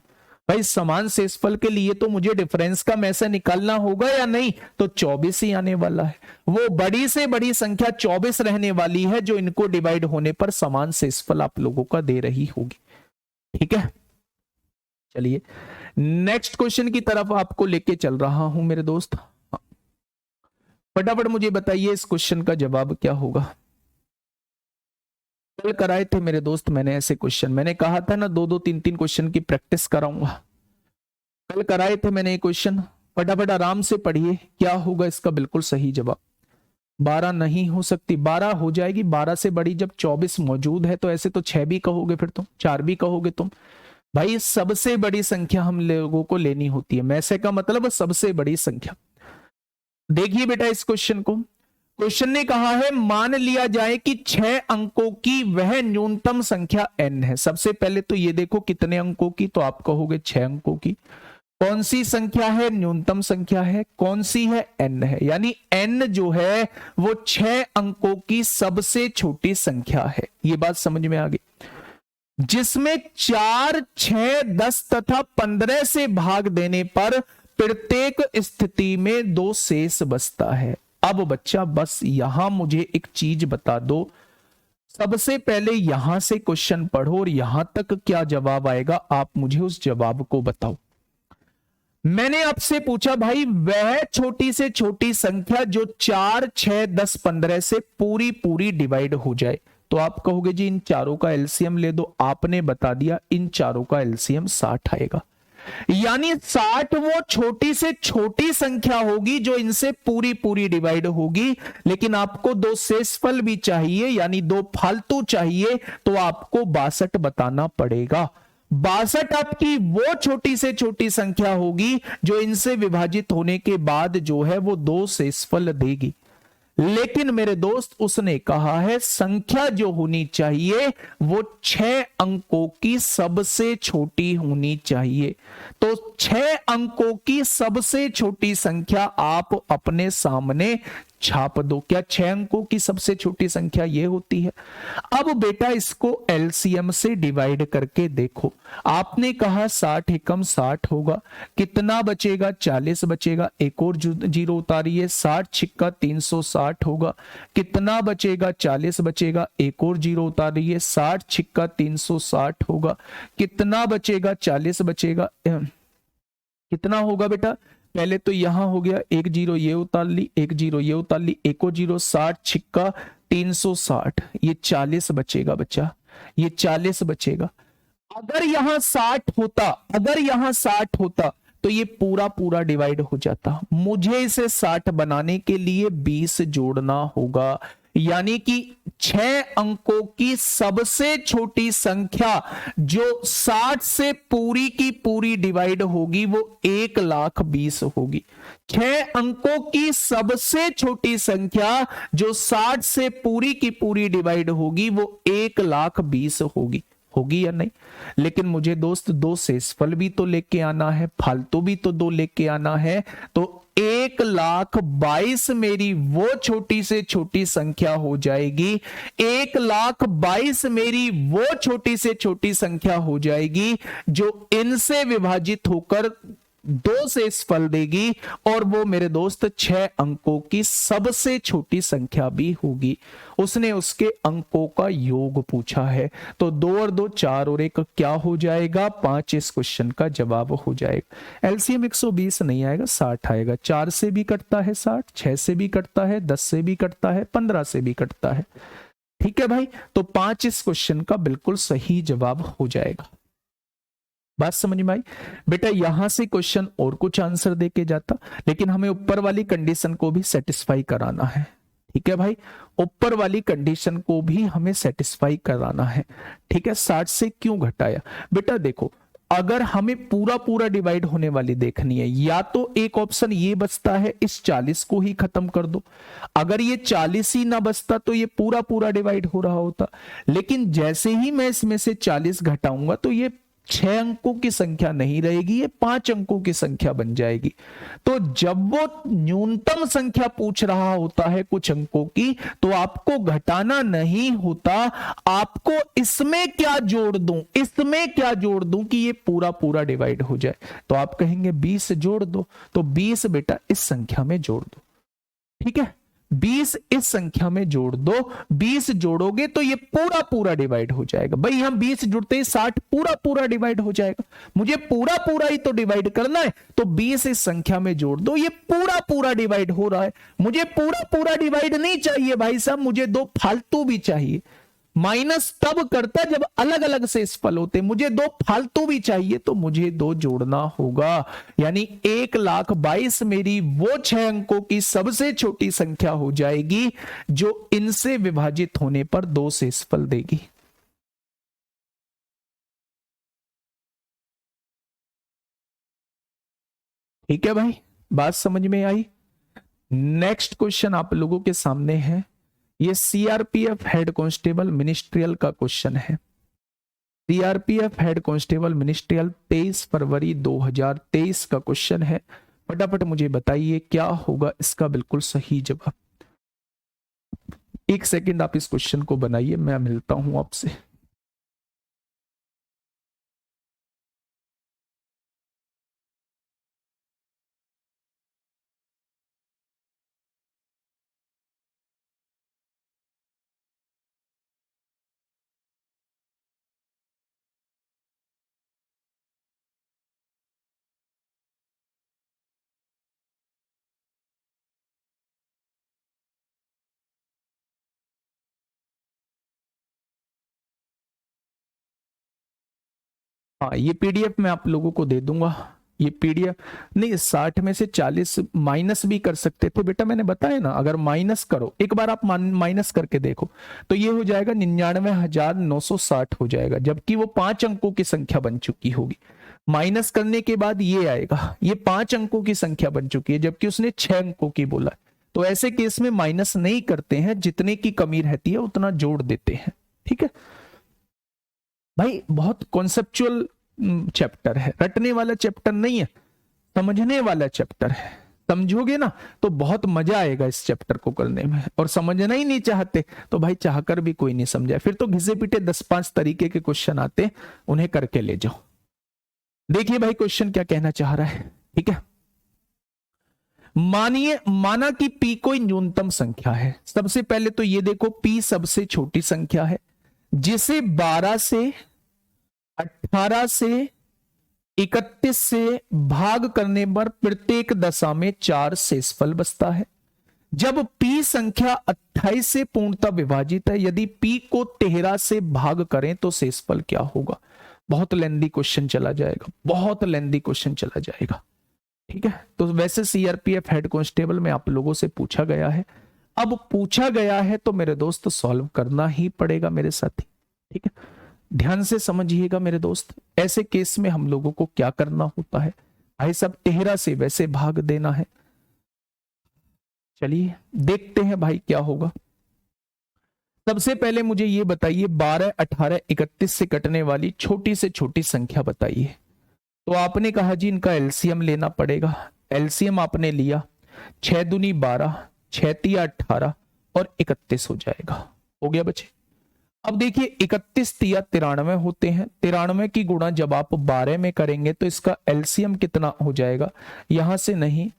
भाई समान शेषफल के लिए तो मुझे डिफरेंस का में से निकालना होगा या नहीं, तो 24 ही आने वाला है। वो बड़ी से बड़ी संख्या 24 रहने वाली है जो इनको डिवाइड होने पर समान शेषफल आप लोगों का दे रही होगी। ठीक है, चलिए नेक्स्ट क्वेश्चन की तरफ आपको लेके चल रहा हूं मेरे दोस्त। फटाफट मुझे बताइए इस क्वेश्चन का जवाब क्या होगा। कल कराए थे मेरे दोस्त मैंने ऐसे क्वेश्चन, मैंने कहा था ना 2-2 3-3 क्वेश्चन की प्रैक्टिस कराऊंगा। कल कराए थे मैंने ये क्वेश्चन, फटाफट आराम से पढ़िए क्या होगा इसका बिल्कुल सही जवाब। 12 नहीं हो सकती, 12 हो जाएगी, 12 से बड़ी जब 24 मौजूद है तो ऐसे तो 6 भी कहोगे, फिर तुम 4 भी कहोगे तुम। भाई सबसे बड़ी संख्या हम लोगों को लेनी होती है, मैसे का मतलब सबसे बड़ी संख्या। देखिए बेटा इस क्वेश्चन को, क्वेश्चन ने कहा है मान लिया जाए कि 6 अंकों की वह न्यूनतम संख्या n है। सबसे पहले तो ये देखो कितने अंकों की, तो आप कहोगे 6 अंकों की। कौन सी संख्या है, न्यूनतम संख्या है, कौन सी है, n है, यानी n जो है वो 6 अंकों की सबसे छोटी संख्या है। ये बात समझ में आ गई, जिसमें 4, 6, 10 तथा 15 से भाग देने पर प्रत्येक स्थिति में 2 शेष बचता है। अब बच्चा बस यहां मुझे एक चीज बता दो, सबसे पहले यहां से क्वेश्चन पढ़ो और यहां तक क्या जवाब आएगा आप मुझे उस जवाब को बताओ। मैंने आपसे पूछा भाई वह छोटी से छोटी संख्या जो 4, 6, 10, 15 से पूरी पूरी डिवाइड हो जाए, तो आप कहोगे जी इन चारों का एलसीएम ले दो। आपने बता दिया इन चारों का एलसीएम 60 आएगा, यानी 60 वो छोटी से छोटी संख्या होगी जो इनसे पूरी पूरी डिवाइड होगी। लेकिन आपको 2 शेषफल भी चाहिए, यानी 2 फालतू चाहिए, तो आपको 62 बताना पड़ेगा। 62 आपकी वो छोटी से छोटी संख्या होगी जो इनसे विभाजित होने के बाद जो है वो 2 शेषफल देगी। लेकिन मेरे दोस्त उसने कहा है संख्या जो होनी चाहिए वो 6 अंकों की सबसे छोटी होनी चाहिए। तो 6 अंकों की सबसे छोटी संख्या आप अपने सामने छाप दो। क्या 6 अंकों की सबसे छोटी संख्या ये होती है? अब बेटा इसको एलसीएम से डिवाइड करके देखो। आपने कहा 60 एकम 60 होगा, कितना बचेगा? 40 बचेगा। एक और जीरो उतारिए, 60 छिक्का 360 होगा, कितना बचेगा? 40 बचेगा। एक और जीरो उतारिए, 60 छिक्का 360 होगा, कितना बचेगा? 40 बचेगा। कितना होगा बेटा? पहले तो यहां हो गया, एक जीरो ये उतार ली, एक जीरो ये उतार ली, एक और जीरो, 60 छिक्का 360, ये 40 बचेगा बच्चा, ये 40 बचेगा। अगर यहां 60 होता, अगर यहां 60 होता तो ये पूरा पूरा डिवाइड हो जाता। मुझे इसे 60 बनाने के लिए 20 जोड़ना होगा, यानी कि 6 अंकों की सबसे छोटी संख्या जो 60 से पूरी की पूरी डिवाइड होगी वो 1,20,000 होगी। 6 अंकों की सबसे छोटी संख्या जो 60 से पूरी की पूरी डिवाइड होगी वो 1,20,000 होगी। होगी या नहीं? लेकिन मुझे दोस्त 2 शेषफल भी तो लेके आना है, फालतू भी तो 2 लेके आना है। तो 1,22,000 मेरी वो छोटी से छोटी संख्या हो जाएगी, 1,22,000 मेरी वो छोटी से छोटी संख्या हो जाएगी जो इनसे विभाजित होकर 2 शेषफल देगी, और वो मेरे दोस्त 6 अंकों की सबसे छोटी संख्या भी होगी। उसने उसके अंकों का योग पूछा है, तो 2 और 2 4 और 1 क्या हो जाएगा? 5 इस क्वेश्चन का जवाब हो जाएगा। एलसीएम 120 नहीं आएगा, 60 आएगा। 4 से भी कटता है 60, 6 से भी कटता है, 10 से भी कटता है, 15 से भी कटता है। ठीक है भाई, तो 5 इस क्वेश्चन का बिल्कुल सही जवाब हो जाएगा। बात समझ में आई? बेटा यहां से क्वेश्चन और कुछ आंसर दे के जाता, लेकिन हमें ऊपर वाली कंडीशन को भी सेटिस्फाई कराना है। ठीक है भाई, ऊपर वाली कंडीशन को भी हमें सेटिस्फाई कराना है। ठीक है, 60 से क्यों घटाया? बेटा देखो, अगर हमें पूरा पूरा डिवाइड होने वाली देखनी है, या तो एक ऑप्शन ये बचता है, इस 40 को ही खत्म कर दो। अगर ये 40 ही ना बचता तो ये पूरा पूरा डिवाइड हो रहा होता, लेकिन जैसे ही मैं इसमें से 40 घटाऊंगा तो ये 6 अंकों की संख्या नहीं रहेगी, ये 5 अंकों की संख्या बन जाएगी। तो जब वो न्यूनतम संख्या पूछ रहा होता है कुछ अंकों की, तो आपको घटाना नहीं होता, आपको इसमें क्या जोड़ दूं, इसमें क्या जोड़ दूं कि ये पूरा पूरा डिवाइड हो जाए। तो आप कहेंगे 20 जोड़ दो, तो 20 बेटा इस संख्या में जोड़ दो। ठीक है, 20 इस संख्या में जोड़ दो, 20 जोड़ोगे तो ये पूरा पूरा डिवाइड हो जाएगा। भाई हम 20 जुड़ते ही 60 पूरा पूरा डिवाइड हो जाएगा, मुझे पूरा पूरा ही तो डिवाइड करना है, तो 20 इस संख्या में जोड़ दो, ये पूरा पूरा डिवाइड हो रहा है। मुझे पूरा पूरा डिवाइड नहीं चाहिए भाई साहब, मुझे 2 फालतू भी चाहिए। माइनस तब करता जब अलग अलग शेषफल होते, मुझे 2 फालतू भी चाहिए, तो मुझे 2 जोड़ना होगा। यानी 1,22,000 मेरी वो 6 अंकों की सबसे छोटी संख्या हो जाएगी जो इनसे विभाजित होने पर 2 शेषफल देगी। ठीक है भाई, बात समझ में आई? नेक्स्ट क्वेश्चन आप लोगों के सामने है, ये सीआरपीएफ हेड कांस्टेबल मिनिस्ट्रियल का क्वेश्चन है। सीआरपीएफ हेड कांस्टेबल मिनिस्ट्रियल 23 फरवरी 2023 का क्वेश्चन है। फटाफट मुझे बताइए क्या होगा इसका बिल्कुल सही जवाब। एक सेकंड आप इस क्वेश्चन को बनाइए, मैं मिलता हूं आपसे। हाँ, ये पीडीएफ मैं आप लोगों को दे दूंगा। ये पीडीएफ नहीं, 60 में से 40 माइनस भी कर सकते थे बेटा, मैंने बताया ना। अगर माइनस करो, एक बार आप माइनस करके देखो, तो ये हो जाएगा 99,960 हो जाएगा, जबकि वो 5 अंकों की संख्या बन चुकी होगी। माइनस करने के बाद ये आएगा, ये 5 अंकों की संख्या बन चुकी है, जबकि उसने 6 अंकों की बोला। तो ऐसे केस में माइनस नहीं करते हैं, जितने की कमी रहती है उतना जोड़ देते हैं। ठीक है भाई, बहुत कॉन्सेप्चुअल चैप्टर है, रटने वाला चैप्टर नहीं है, समझने वाला चैप्टर है। समझोगे ना तो बहुत मजा आएगा इस चैप्टर को करने में। और समझना ही नहीं चाहते तो भाई चाहकर भी कोई नहीं समझाए, फिर तो घिसे पिटे 10-5 तरीके के क्वेश्चन आते, उन्हें करके ले जाओ। देखिए भाई क्वेश्चन क्या कहना चाह रहा है। ठीक है, माना कि p कोई न्यूनतम संख्या है। सबसे पहले तो ये देखो, p सबसे छोटी संख्या है, जिसे 12 से 18 से 31 से भाग करने पर प्रत्येक दशा में 4 शेषफल बचता है। जब p संख्या 28 से पूर्णतः विभाजित है, यदि p को 13 से भाग करें तो शेषफल क्या होगा? बहुत लेंदी क्वेश्चन चला जाएगा, बहुत लेंदी क्वेश्चन चला जाएगा। ठीक है, तो वैसे सीआरपीएफ हेड कांस्टेबल में आप लोगों से पूछा गया है, अब पूछा गया है तो मेरे दोस्त सॉल्व करना ही पड़ेगा मेरे साथी। ठीक है, ध्यान से समझिएगा मेरे दोस्त। ऐसे केस में हम लोगों को क्या करना होता है भाई साहब, 13 से वैसे भाग देना है। चलिए देखते हैं भाई क्या होगा। सबसे पहले मुझे ये बताइए, 12, 18, 31 से कटने वाली छोटी से छोटी संख्या बताइए। तो आपने कहा जी इनका एलसीएम लेना पड़ेगा। एलसीएम आपने लिया, 6 दूनी 12, 6 तिया 18 और 31 हो जाएगा। हो गया बच्चे। अब देखिए 31 तिया 93 होते हैं, 93 की गुणा जब आप 12 में करेंगे तो इसका एलसीएम कितना हो जाएगा? यहां से नहीं,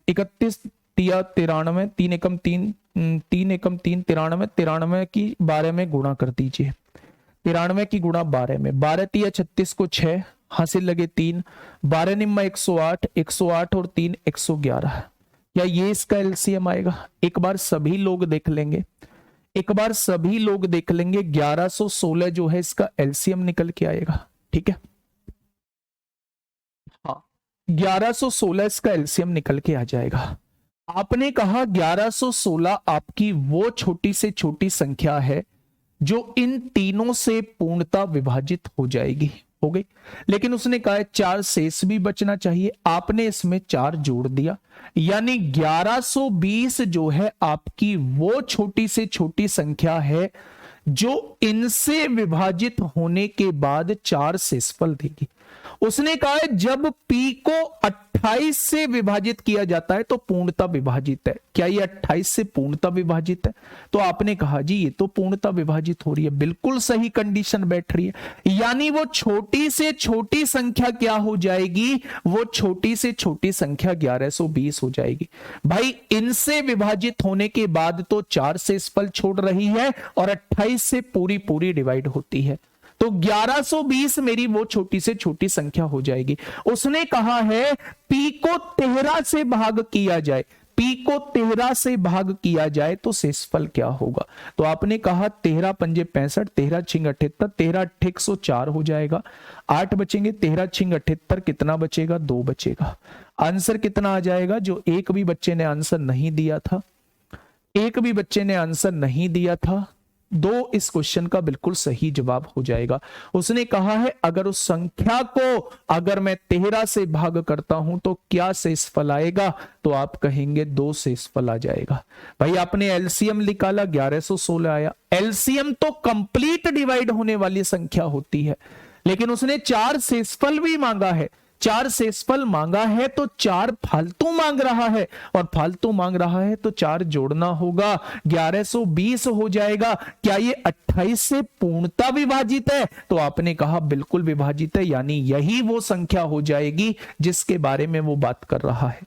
31 तिया 93, 3 एकम 3, 3 एकम 3, 93, 93 की 12 में गुणा कर दीजिए। 93 की गुणा 12 में, 12 तिया 36 को 6 हासिल लगे 3, 12 निम्मा 108, 108 और 3 111। क्या ये इसका एलसीएम आएगा? एक बार सभी लोग देख लेंगे, एक बार सभी लोग देख लेंगे, 1116 जो है इसका एलसीएम निकल के आएगा। ठीक है, 1116 इसका एलसीएम निकल के आ जाएगा। आपने कहा 1116 आपकी वो छोटी से छोटी संख्या है जो इन तीनों से पूर्णता विभाजित हो जाएगी, हो गई। लेकिन उसने कहा है 4 शेष भी बचना चाहिए, आपने इसमें 4 जोड़ दिया, यानी 1120 जो है आपकी वो छोटी से छोटी संख्या है जो इनसे विभाजित होने के बाद 4 शेषफल देगी। उसने कहा है जब p को 28 से विभाजित किया जाता है तो पूर्णता विभाजित है। क्या ये 28 से पूर्णता विभाजित है? तो आपने कहा जी ये तो पूर्णता विभाजित हो रही है, बिल्कुल सही कंडीशन बैठ रही है। यानी वो छोटी से छोटी संख्या क्या हो जाएगी? वो छोटी से छोटी संख्या 1120 हो जाएगी। भाई इनसे विभाजित होने के बाद तो 4 शेषफल छोड़ रही है और 28 से पूरी पूरी डिवाइड होती है, तो 1120 मेरी वो छोटी से छोटी संख्या हो जाएगी। उसने कहा है p को 13 से भाग किया जाए, p को 13 से भाग किया जाए तो शेषफल क्या होगा? तो आपने कहा 13 पंजे 65, 13 छिंग 78, 13 अट्ठे 104 हो जाएगा। 8 बचेंगे, 13 छिंग 78, कितना बचेगा? 2 बचेगा। आंसर कितना आ जाएगा? जो एक भी बच्चे ने आंसर नहीं दिया था, एक भी बच्चे ने आंसर नहीं दिया था, 2 इस क्वेश्चन का बिल्कुल सही जवाब हो जाएगा। उसने कहा है अगर उस संख्या को अगर मैं 13 से भाग करता हूं तो क्या शेषफल आएगा? तो आप कहेंगे 2 शेषफल आ जाएगा। भाई आपने एलसीएम निकाला, 1116 आया। एलसीएम तो कंप्लीट डिवाइड होने वाली संख्या होती है, लेकिन उसने 4 शेषफल भी मांगा है। 4 शेषफल मांगा है तो 4 फालतू मांग रहा है, और फालतू मांग रहा है तो 4 जोड़ना होगा, 1120 हो जाएगा। क्या ये 28 से पूर्णता विभाजित है? तो आपने कहा बिल्कुल विभाजित है, यानी यही वो संख्या हो जाएगी जिसके बारे में वो बात कर रहा है।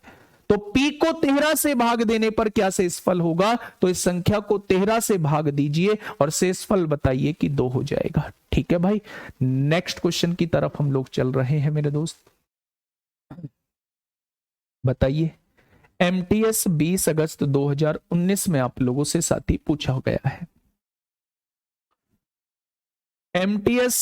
तो p को 13 से भाग देने पर क्या शेषफल होगा? तो इस संख्या को 13 से भाग दीजिए और शेषफल बताइए कि 2 हो जाएगा। ठीक है भाई, नेक्स्ट क्वेश्चन की तरफ हम लोग चल रहे हैं मेरे दोस्त। बताइए, एमटीएस 20 अगस्त 2019 में आप लोगों से साथी पूछा गया है। एमटीएस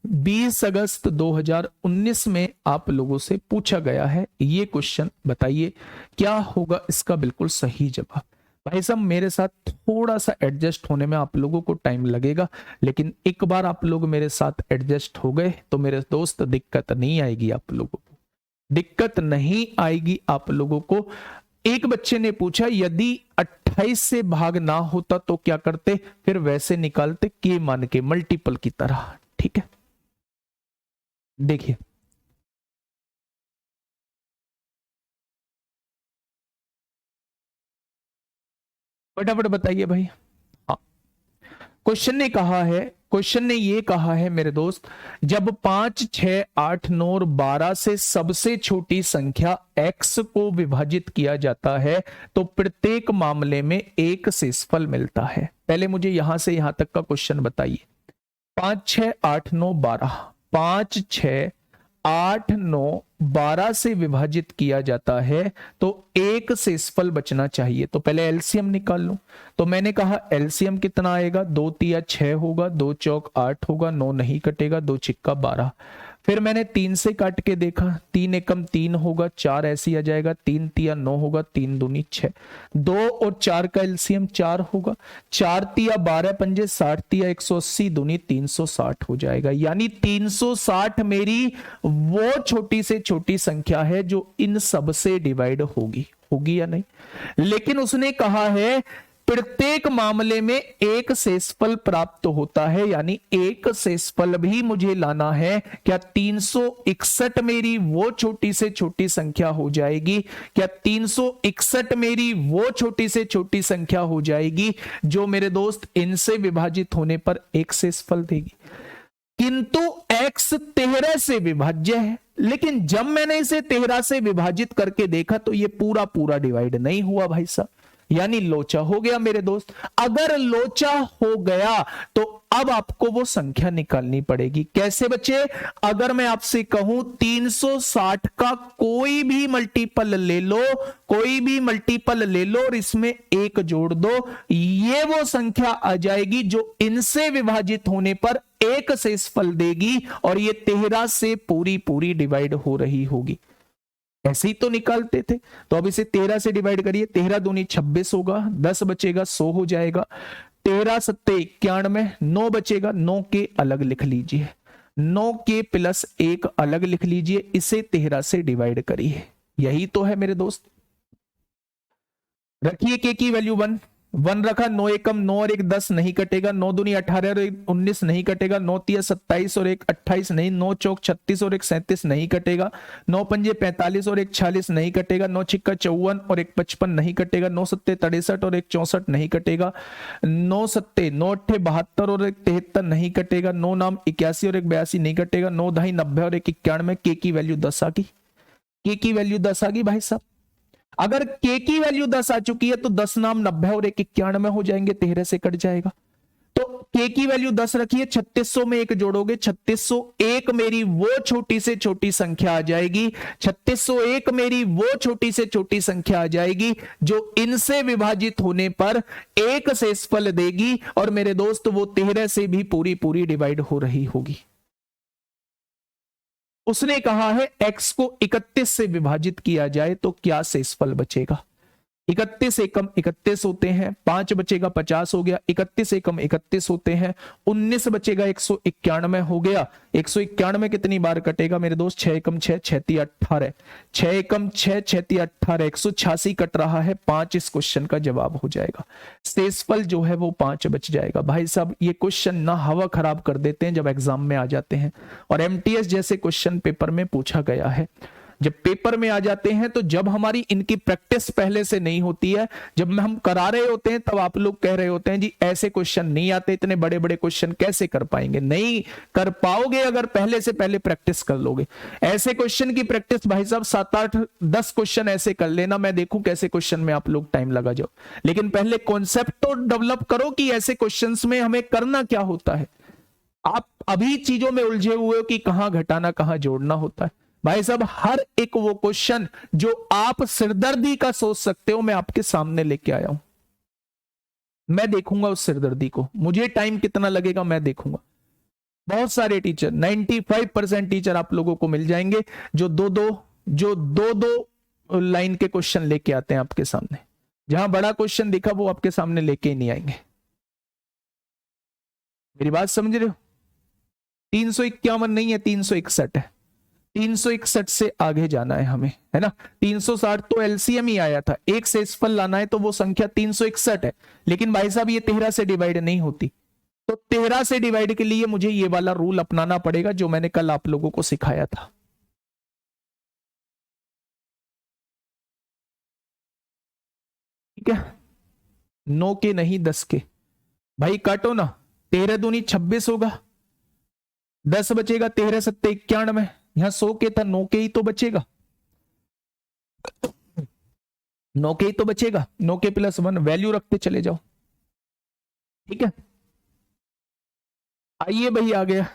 20 अगस्त 2019 में आप लोगों से पूछा गया है ये क्वेश्चन, बताइए क्या होगा इसका बिल्कुल सही जवाब। भाई साहब मेरे साथ थोड़ा सा एडजस्ट होने में आप लोगों को टाइम लगेगा, लेकिन एक बार आप लोग मेरे साथ एडजस्ट हो गए तो मेरे दोस्त दिक्कत नहीं आएगी, आप लोगों को दिक्कत नहीं आएगी आप लोगों को। एक बच्चे ने पूछा यदि 28 से भाग ना होता तो क्या करते? फिर वैसे निकालते के मान के मल्टीपल की तरह। ठीक है, देखिए फटाफट बताइए भाई। हाँ, क्वेश्चन ने कहा है, क्वेश्चन ने ये कहा है मेरे दोस्त, जब 5, 6, 8, 9 और 12 से सबसे छोटी संख्या x को विभाजित किया जाता है तो प्रत्येक मामले में एक शेषफल मिलता है। पहले मुझे यहां से यहां तक का क्वेश्चन बताइए। 5, 6, 8, 9, 12, 5, 6, 8, 9, 12 से विभाजित किया जाता है तो एक शेषफल बचना चाहिए। तो पहले एलसीएम निकाल लूं। तो मैंने कहा एलसीएम कितना आएगा? 2 तिया 6 होगा, 2 चौक 8 होगा, 9 नहीं कटेगा, 2 छिक्का 12। फिर मैंने 3 से काट के देखा, 3 एकम 3 होगा, 4 ऐसे आ जाएगा, 3 तिया 9 होगा, 3 दूनी 6, 2 और 4 का एलसीएम 4 होगा, 4 तिया 12 पंजे 60 तिया 180, दूनी 360 हो जाएगा। यानी 360 मेरी वो छोटी से छोटी संख्या है जो इन सब से डिवाइड होगी, होगी या नहीं? लेकिन उसने कहा है प्रत्येक मामले में एक शेषफल प्राप्त होता है, यानी एक शेषफल भी मुझे लाना है। क्या 361 मेरी वो छोटी से छोटी संख्या हो जाएगी? क्या 361 मेरी वो छोटी से छोटी संख्या हो जाएगी जो मेरे दोस्त इनसे विभाजित होने पर एक शेषफल देगी? किंतु x 13 से विभाज्य है, लेकिन जब मैंने इसे 13 से विभाजित करके देखा तो ये पूरा पूरा डिवाइड नहीं हुआ भाई साहब, यानी लोचा हो गया मेरे दोस्त। अगर लोचा हो गया तो अब आपको वो संख्या निकालनी पड़ेगी। कैसे बच्चे? अगर मैं आपसे कहूं 360 का कोई भी मल्टीपल ले लो, कोई भी मल्टीपल ले लो और इसमें एक जोड़ दो, ये वो संख्या आ जाएगी जो इनसे विभाजित होने पर एक शेषफल देगी और ये 13 से पूरी पूरी डिवाइड हो रही होगी। ऐसे ही तो निकालते थे। तो अब इसे 13 से डिवाइड करिए, 13 दूनी 26 होगा, 10 बचेगा 100 हो जाएगा, 13 सत्ते 91, 9 बचेगा, 9 के अलग लिख लीजिए, 9 के प्लस 1 अलग लिख लीजिए, इसे 13 से डिवाइड करिए। यही तो है मेरे दोस्त। रखिए के की वैल्यू 1, 1 रखा, 9 एकम 9 और 1 10 नहीं कटेगा, 9 दूनी 18 और 1 19 नहीं कटेगा, 9 तिया 27 और 1 28 नहीं, 9 चौक 36 और 1 37 नहीं कटेगा, 9 पंजे 45 और 1 46 नहीं कटेगा, 9 छिक्का 54 और 1 55 नहीं कटेगा, 9 सत्ते 63 और 1 64 नहीं कटेगा, 9 सत्ते 9 अट्ठे 72 और 1 73 नहीं कटेगा, 9 नाम 81 और 1 82 नहीं कटेगा, 9 ढाई 90 और 1 91, के की वैल्यू 10 आ गई, के की वैल्यू 10 आ गई भाई साहब। अगर के की वैल्यू 10 आ चुकी है तो 10 नाम 90 और 1 91 हो जाएंगे, 13 से कट जाएगा। तो के की वैल्यू 10 रखिए, 3600 में 1 जोड़ोगे, 3601 मेरी वो छोटी से छोटी संख्या आ जाएगी, 3601 मेरी वो छोटी से छोटी संख्या आ जाएगी जो इनसे विभाजित होने पर एक शेषफल देगी, और मेरे दोस्त वो 13 से भी पूरी पूरी डिवाइड हो रही होगी। उसने कहा है x को 31 से विभाजित किया जाए तो क्या शेषफल बचेगा। 31 एकम 31 होते हैं, 5 बचेगा 50 हो गया, 31 एकम 31 होते हैं, 19 बचेगा 191 हो गया, 191 कितनी बार कटेगा मेरे दोस्त, 6 एकम 6 6 18, 6 एकम 6 6 18, 186 कट रहा है, 5 इस क्वेश्चन का जवाब हो जाएगा। शेषफल जो है वो 5 बच जाएगा। भाई साहब ये क्वेश्चन ना हवा खराब कर देते हैं जब एग्जाम में आ जाते हैं, और एमटीएस जैसे क्वेश्चन पेपर में पूछा गया है। जब पेपर में आ जाते हैं तो जब हमारी इनकी प्रैक्टिस पहले से नहीं होती है, जब हम करा रहे होते हैं तब आप लोग कह रहे होते हैं जी ऐसे क्वेश्चन नहीं आते, इतने बड़े बड़े क्वेश्चन कैसे कर पाएंगे। नहीं कर पाओगे अगर पहले से पहले प्रैक्टिस कर लोगे। ऐसे क्वेश्चन की प्रैक्टिस भाई साहब 7 8 10 क्वेश्चन ऐसे कर लेना, मैं देखूं कैसे क्वेश्चन में आप लोग टाइम लगा जाओ, लेकिन पहले कॉन्सेप्ट तो डेवलप करो कि ऐसे क्वेश्चन में हमें करना क्या होता है। आप अभी चीजों में उलझे हुए हो कि कहां घटाना कहां जोड़ना होता है। भाई साहब हर एक वो क्वेश्चन जो आप सिरदर्दी का सोच सकते हो मैं आपके सामने लेके आया हूं। मैं देखूंगा उस सिरदर्दी को, मुझे टाइम कितना लगेगा मैं देखूंगा। बहुत सारे टीचर 95% टीचर आप लोगों को मिल जाएंगे जो दो दो लाइन के क्वेश्चन लेके आते हैं आपके सामने। जहां बड़ा क्वेश्चन दिखा वो आपके सामने लेके ही नहीं आएंगे। मेरी बात समझ रहे हो। 351 नहीं है, 361 है। 361 से आगे जाना है हमें, है ना। 360 तो एलसीएम ही आया था, एक शेषफल लाना है तो वो संख्या 361 है, लेकिन भाई साहब ये 13 से डिवाइड नहीं होती। तो 13 से डिवाइड के लिए मुझे ये वाला रूल अपनाना पड़ेगा जो मैंने कल आप लोगों को सिखाया था। ठीक है, 9 के नहीं 10 के। भाई काटो ना, 13 दूनी 26 होगा, 10 बचेगा, 13 सत्ते 91, यहां 100 के था, 9 के ही तो बचेगा, 9 के ही तो बचेगा, 9 के प्लस 1 वैल्यू रखते चले जाओ। ठीक है, आइए भाई आ गया।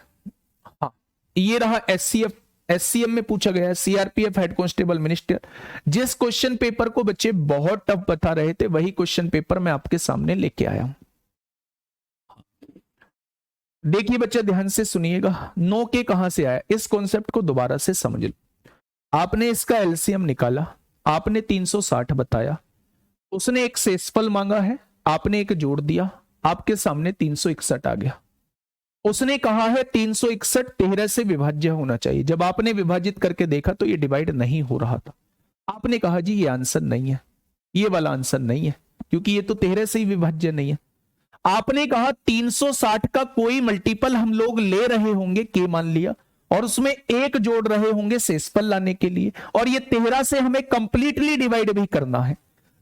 हाँ ये रहा एससीएफ, एससीएम में पूछा गया है, सीआरपीएफ हेड कांस्टेबल मिनिस्टर। जिस क्वेश्चन पेपर को बच्चे बहुत टफ बता रहे थे वही क्वेश्चन पेपर मैं आपके सामने लेके आया हूं। देखिए बच्चा ध्यान से सुनिएगा, 9 के कहां से आया, इस कॉन्सेप्ट को दोबारा से समझ लो। आपने इसका एलसीएम निकाला, आपने 360 बताया, उसने एक शेषफल मांगा है, आपने एक जोड़ दिया, आपके सामने 361 आ गया। उसने कहा है 361 13 से विभाज्य होना चाहिए। जब आपने विभाजित करके देखा तो ये डिवाइड नहीं हो रहा था। आपने कहा जी ये आंसर नहीं है, ये वाला आंसर नहीं है, क्योंकि ये तो 13 से ही विभाज्य नहीं है। आपने कहा 360 का कोई मल्टीपल हम लोग ले रहे होंगे, के मान लिया, और उसमें एक जोड़ रहे होंगे शेषफल लाने के लिए, और ये 13 से हमें कंप्लीटली डिवाइड भी करना है।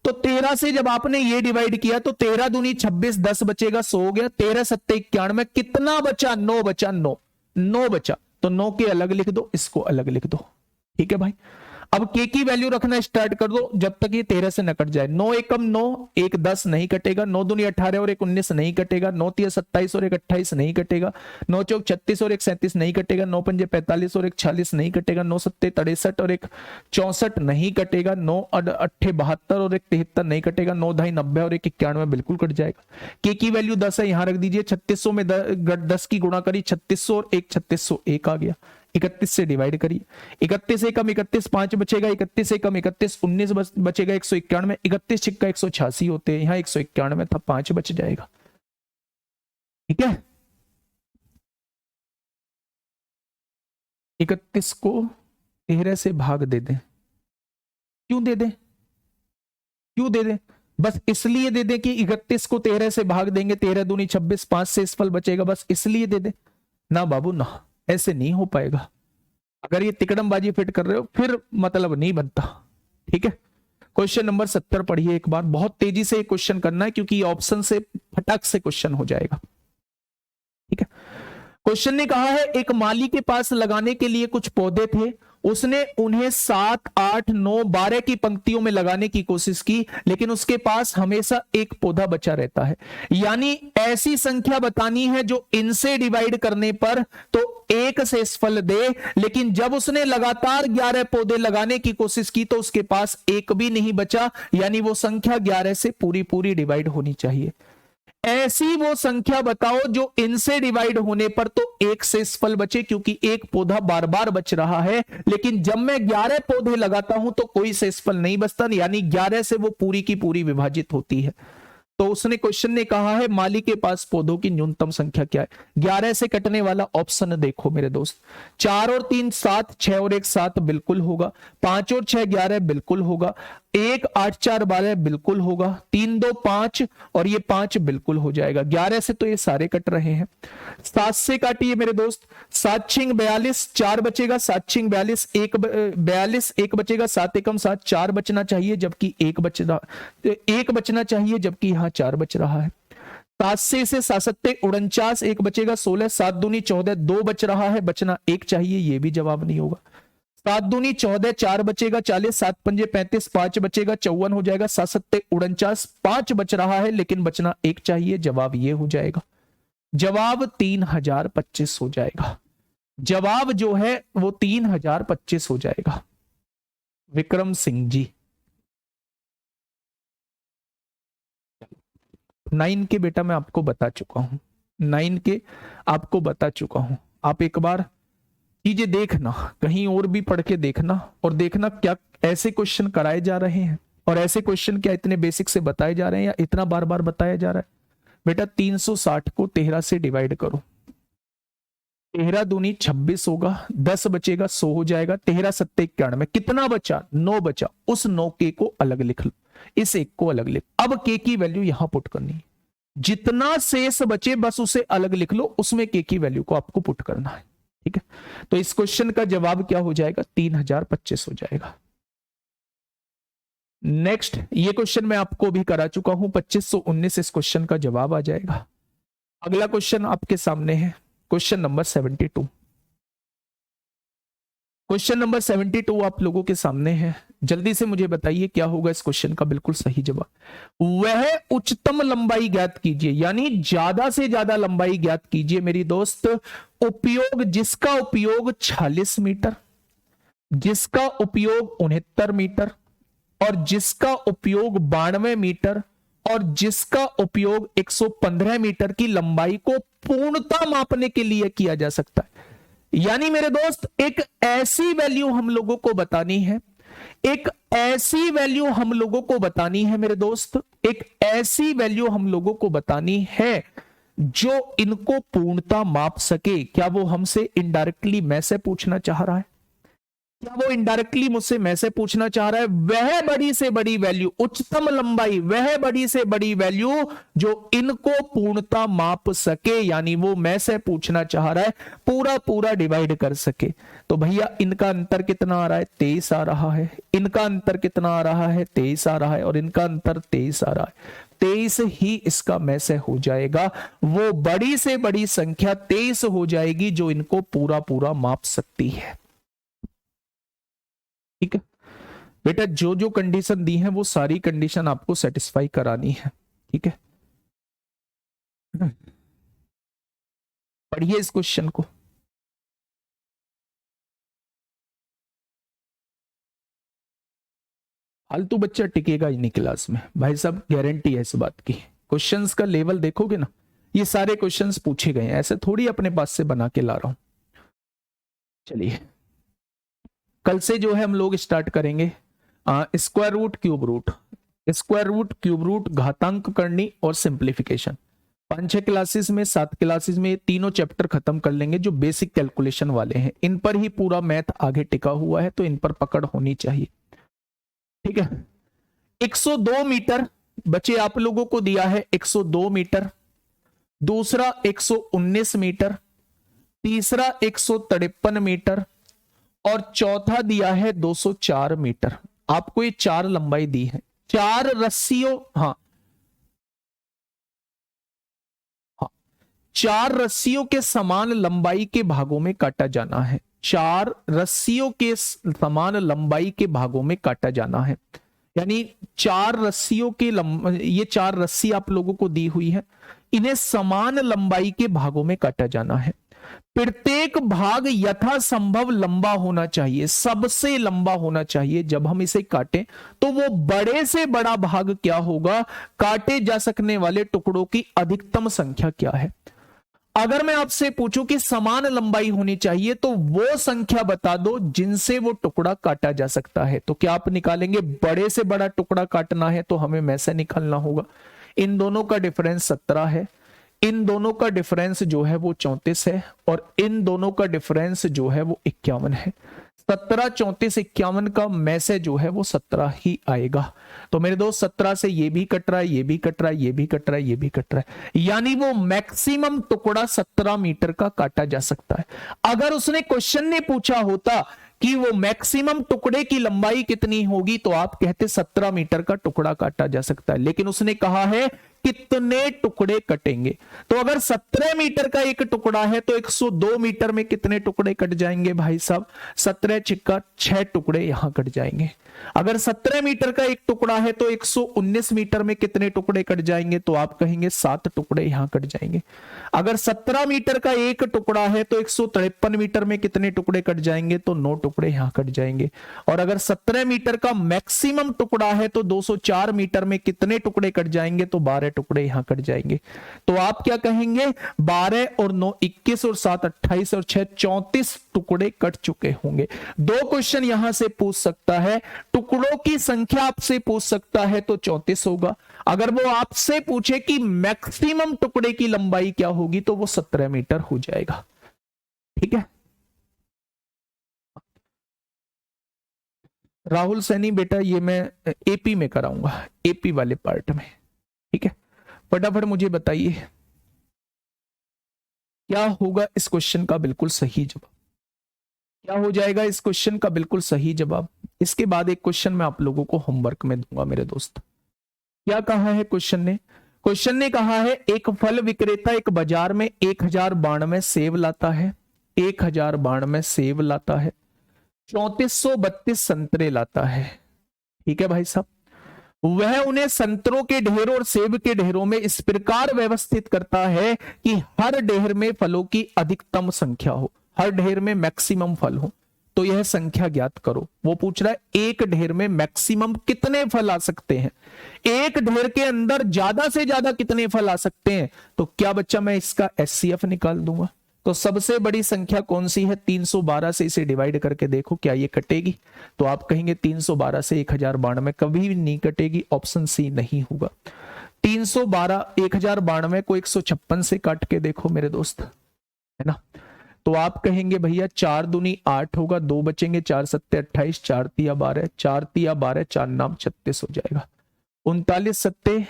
तो 13 से जब आपने ये डिवाइड किया तो 13 दूनी 26, 10 बचेगा 100 हो गया, 13 सत्ते 91, कितना बचा, 9 बचा, 9 बचा, तो 9 के अलग लिख दो, इसको अलग लिख दो। ठीक है भाई, अब के की वैल्यू रखना स्टार्ट कर दो जब तक ये 13 से न कट जाए। 9 एकम 9, 1 10 नहीं कटेगा, 9 दूनी 18 और 1 19 नहीं कटेगा, 9 तिया 27 और 1 28 नहीं कटेगा, 9 चौक 36 और 1 37 नहीं कटेगा, 9 पंजे 45 और 1 46 नहीं कटेगा, 9 सत्ते 63 और 1 64 नहीं कटेगा, 9 अट्ठे 72 और 1 73 नहीं कटेगा, 9 ढाई 90 और 1 91 बिल्कुल कट जाएगा। के की वैल्यू 10 है, यहां रख दीजिए। 3600 में 10 की गुणा करी, 3600 और 1 3601 आ गया। 31 से डिवाइड करिए, 31 से कम 31 5 बचेगा, 31 से कम 31 19 बचेगा, 191, 31 छिक्का 186 होते हैं, यहाँ 191 था, 5 बच जाएगा। ठीक है, 31 को 13 से भाग दे दें। क्यों दे दें, क्यों दे दें? बस इसलिए दे दें कि 31 को 13 से भाग देंगे, 13 दूनी 26, 5 से इस फल बचेगा, बस इसलिए दे दें ना बाबू ना, ऐसे नहीं हो पाएगा। अगर ये तिकड़मबाजी फिट कर रहे हो फिर मतलब नहीं बनता। ठीक है, क्वेश्चन नंबर 70 पढ़िए एक बार, बहुत तेजी से क्वेश्चन करना है क्योंकि ऑप्शन से फटाक से क्वेश्चन हो जाएगा। ठीक है, क्वेश्चन ने कहा है एक माली के पास लगाने के लिए कुछ पौधे थे, उसने उन्हें 7, 8, 9, 12 की पंक्तियों में लगाने की कोशिश की, लेकिन उसके पास हमेशा एक पौधा बचा रहता है। यानी ऐसी संख्या बतानी है जो इनसे डिवाइड करने पर तो 1 शेषफल दे, लेकिन जब उसने लगातार 11 पौधे लगाने की कोशिश की तो उसके पास एक भी नहीं बचा, यानी वो संख्या 11 से पूरी पूरी डिवाइड होनी चाहिए। ऐसी वो संख्या बताओ जो इनसे डिवाइड होने पर तो 1 शेषफल बचे, क्योंकि एक पौधा बार बार बच रहा है, लेकिन जब मैं 11 पौधे लगाता हूं तो कोई शेषफल नहीं बचता, यानी 11 से वो पूरी की पूरी विभाजित होती है। तो उसने क्वेश्चन ने कहा है माली के पास पौधों की न्यूनतम संख्या क्या है। 11 से कटने वाला ऑप्शन देखो मेरे दोस्त, 4 और 3 7, 6 और 1 7 बिल्कुल होगा, 5 और 6 11 बिल्कुल होगा, 1 8 4 12 बिल्कुल होगा, 3 2 5 और ये 5 बिल्कुल हो जाएगा। 11 से तो ये सारे कट रहे हैं। 7 से काटिए मेरे दोस्त, 7 6 42, 4 बचेगा, 7 6 42, 42 1 बचेगा, 7 एकम 7, 4 बचना चाहिए जबकि 1 बचना चाहिए जबकि यहाँ 4 बच रहा है। 7 से 7 7 49, 1 बचेगा, 16 7 दूनी 14, 2 बच रहा है, बचना 1 चाहिए, ये भी जवाब नहीं होगा। 7 दूनी 14, 4 बचेगा, 40 7 पंजे 35, 5 बचेगा, 54 हो जाएगा, 7 7 49, 5 बच रहा है लेकिन बचना 1 चाहिए, जवाब ये हो जाएगा। जवाब 3025 हो जाएगा। जवाब जो है वो 3025 हो जाएगा। विक्रम सिंह जी 9 के बेटा मैं आपको बता चुका हूं, 9 के आपको बता चुका हूं। आप एक बार चीजें देखना, कहीं और भी पढ़ के देखना और देखना क्या ऐसे क्वेश्चन कराए जा रहे हैं और ऐसे क्वेश्चन क्या इतने बेसिक से बताए जा रहे हैं या इतना बार बार बताया जा रहा है। बेटा 360 को 13 से डिवाइड करो, 13 दूनी 26 होगा, 10 बचेगा, 100 हो जाएगा, 13 7 91, कितना बचा, 9 बचा, उस 9 के को अलग लिख लो, इस 1 को अलग लिख। अब के की वैल्यू यहां पुट करनी है, जितना शेष बचे बस उसे अलग लिख लो, उसमें के की वैल्यू को आपको पुट करना है। ठीक है, तो इस क्वेश्चन का जवाब क्या हो जाएगा, 3025 हो जाएगा। नेक्स्ट, ये क्वेश्चन मैं आपको भी करा चुका हूं, 2519 इस क्वेश्चन का जवाब आ जाएगा। अगला क्वेश्चन आपके सामने है, क्वेश्चन नंबर 72। क्वेश्चन नंबर 72 आप लोगों के सामने है, जल्दी से मुझे बताइए क्या होगा इस क्वेश्चन का बिल्कुल सही जवाब। वह उच्चतम लंबाई ज्ञात कीजिए, यानी ज्यादा से ज्यादा लंबाई ज्ञात कीजिए मेरी दोस्त, उपयोग जिसका उपयोग 46 मीटर, जिसका उपयोग 69 मीटर और जिसका उपयोग 92 मीटर और जिसका उपयोग 115 मीटर की लंबाई को पूर्णता मापने के लिए किया जा सकता है। यानी मेरे दोस्त एक ऐसी वैल्यू हम लोगों को बतानी है, एक ऐसी वैल्यू हम लोगों को बतानी है मेरे दोस्त, एक ऐसी वैल्यू हम लोगों को बतानी है जो इनको पूर्णता माप सके। क्या वो हमसे इनडायरेक्टली मैं से पूछना चाह रहा है, क्या वो इनडायरेक्टली मुझसे मैं से पूछना चाह रहा है वह बड़ी से बड़ी वैल्यू, उच्चतम लंबाई, वह बड़ी से बड़ी वैल्यू जो इनको पूर्णता माप सके, यानी वो मैं से पूछना चाह रहा है पूरा पूरा डिवाइड कर सके। तो भैया इनका अंतर कितना आ रहा है, 23 आ रहा है, इनका अंतर कितना आ रहा है, 23 आ रहा है और इनका अंतर 23 आ रहा है। 23 ही इसका में से हो जाएगा, वो बड़ी से बड़ी संख्या 23 हो जाएगी जो इनको पूरा पूरा माप सकती है। ठीक है बेटा, जो जो कंडीशन दी है वो सारी कंडीशन आपको सेटिस्फाई करानी है। ठीक है, पढ़िए इस क्वेश्चन को। फालतू बच्चा टिकेगा ही नहीं क्लास में भाई साहब, गारंटी है इस बात की। क्वेश्चंस का लेवल देखोगे ना, ये सारे क्वेश्चंस पूछे गए हैं, ऐसे थोड़ी अपने पास से बना के ला रहा हूं। चलिए कल से जो है हम लोग स्टार्ट करेंगे square root, cube root, square root, cube root, घातांक करनी और सिंप्लीफिकेशन। 5-6 क्लासेस में, 7 क्लासेस में ये तीनों चैप्टर खत्म कर लेंगे जो बेसिक कैलकुलेशन वाले हैं। इन पर ही पूरा मैथ आगे टिका हुआ है, तो इन पर पकड़ होनी चाहिए। ठीक है, 102 मीटर बच्चे आप लोगों को दिया है, 102 मीटर, दूसरा 119 मीटर, तीसरा 153 मीटर और चौथा दिया है 204 मीटर। आपको ये 4 लंबाई दी है, 4 रस्सियों, हाँ 4 रस्सियों के समान लंबाई के भागों में काटा जाना है। 4 रस्सियों के समान लंबाई के भागों में काटा जाना है, यानी 4 रस्सियों के ये 4 रस्सी आप लोगों को दी हुई है, इन्हें समान लंबाई के भागों में काटा जाना है। प्रत्येक भाग यथासंभव लंबा होना चाहिए, सबसे लंबा होना चाहिए। जब हम इसे काटें तो वो बड़े से बड़ा भाग क्या होगा, काटे जा सकने वाले टुकड़ों की अधिकतम संख्या क्या है। अगर मैं आपसे पूछूं कि समान लंबाई होनी चाहिए तो वो संख्या बता दो जिनसे वो टुकड़ा काटा जा सकता है। तो क्या आप निकालेंगे, बड़े से बड़ा टुकड़ा काटना है तो हमें में से निकालना होगा। इन दोनों का डिफरेंस 17 है, इन दोनों का डिफरेंस जो है वो 34 है और इन दोनों का डिफरेंस जो है वो 51 है। 17, 34, 51 का में से जो है वो 17 ही आएगा। तो मेरे दोस्त 17 से ये भी कट रहा है, ये भी कट रहा है, ये भी कट रहा है, ये भी कट रहा है, यानी वो मैक्सिमम टुकड़ा 17 मीटर का काटा जा सकता है। अगर उसने क्वेश्चन ने पूछा होता कि वो मैक्सिमम टुकड़े की लंबाई कितनी होगी तो आप कहते 17 मीटर का टुकड़ा काटा जा सकता है, लेकिन उसने कहा है कितने टुकड़े कटेंगे। तो अगर 17 मीटर का एक टुकड़ा है तो 102 मीटर में कितने टुकड़े कट जाएंगे भाई साहब, 17 छिक्का 6 टुकड़े यहां कट जाएंगे। अगर 17 मीटर का एक टुकड़ा है तो 119 मीटर में कितने टुकड़े कट जाएंगे, तो आप कहेंगे 7 टुकड़े यहां कट जाएंगे। अगर 17 मीटर का एक टुकड़ा है तो 153 मीटर में कितने टुकड़े कट जाएंगे, तो 9 टुकड़े यहां कट जाएंगे। और अगर 17 मीटर का मैक्सिमम टुकड़ा है तो 204 मीटर में कितने टुकड़े कट जाएंगे, तो 12 टुकड़े यहां कट जाएंगे। तो आप क्या कहेंगे, 12 और 9 21 और 7 28 और 6 34 टुकड़े कट चुके होंगे। 2 क्वेश्चन यहां से पूछ सकता है, टुकड़ों की संख्या आपसे पूछ सकता है तो 34 होगा। अगर वो आपसे पूछे कि मैक्सिमम टुकड़े की लंबाई क्या होगी तो वो 17 मीटर हो जाएगा। ठीक है राहुल सैनी बेटा, ये मैं एपी में कराऊंगा, एपी वाले पार्ट में। ठीक है, फटाफट मुझे बताइए क्या होगा इस क्वेश्चन का बिल्कुल सही जवाब, क्या हो जाएगा इस क्वेश्चन का बिल्कुल सही जवाब। इसके बाद एक क्वेश्चन मैं आप लोगों को होमवर्क में दूंगा मेरे दोस्त। क्या कहा है क्वेश्चन ने, क्वेश्चन ने कहा है एक फल विक्रेता एक बाजार में 1000 बाण में सेब लाता है, 1000 बाण में सेब लाता है, 3432 संतरे लाता है। ठीक है भाई साहब, वह उन्हें संतरों के ढेरों और सेब के ढेरों में इस प्रकार व्यवस्थित करता है कि हर ढेर में फलों की अधिकतम संख्या हो, हर ढेर में मैक्सिमम फल हो। तो यह संख्या ज्ञात करो। वो पूछ रहा है एक ढेर में मैक्सिमम कितने फल आ सकते हैं, एक ढेर के अंदर ज्यादा से ज्यादा कितने फल आ सकते हैं। तो क्या बच्चा मैं इसका एचसीएफ निकाल दूंगा। तो सबसे बड़ी संख्या कौन सी है, 312 से इसे डिवाइड करके देखो क्या ये कटेगी। तो आप कहेंगे 312 से 1092 कभी भी नहीं कटेगी, ऑप्शन सी नहीं होगा। 312 1092 को 156 से काट के देखो मेरे दोस्त, है ना। तो आप कहेंगे भैया 4 दूनी 8 होगा, 2 बचेंगे, 4 सत्ते 28, 4 तिया 12, 4 तिया 12, 4 नाम 36 हो जाएगा। 39 सत्ते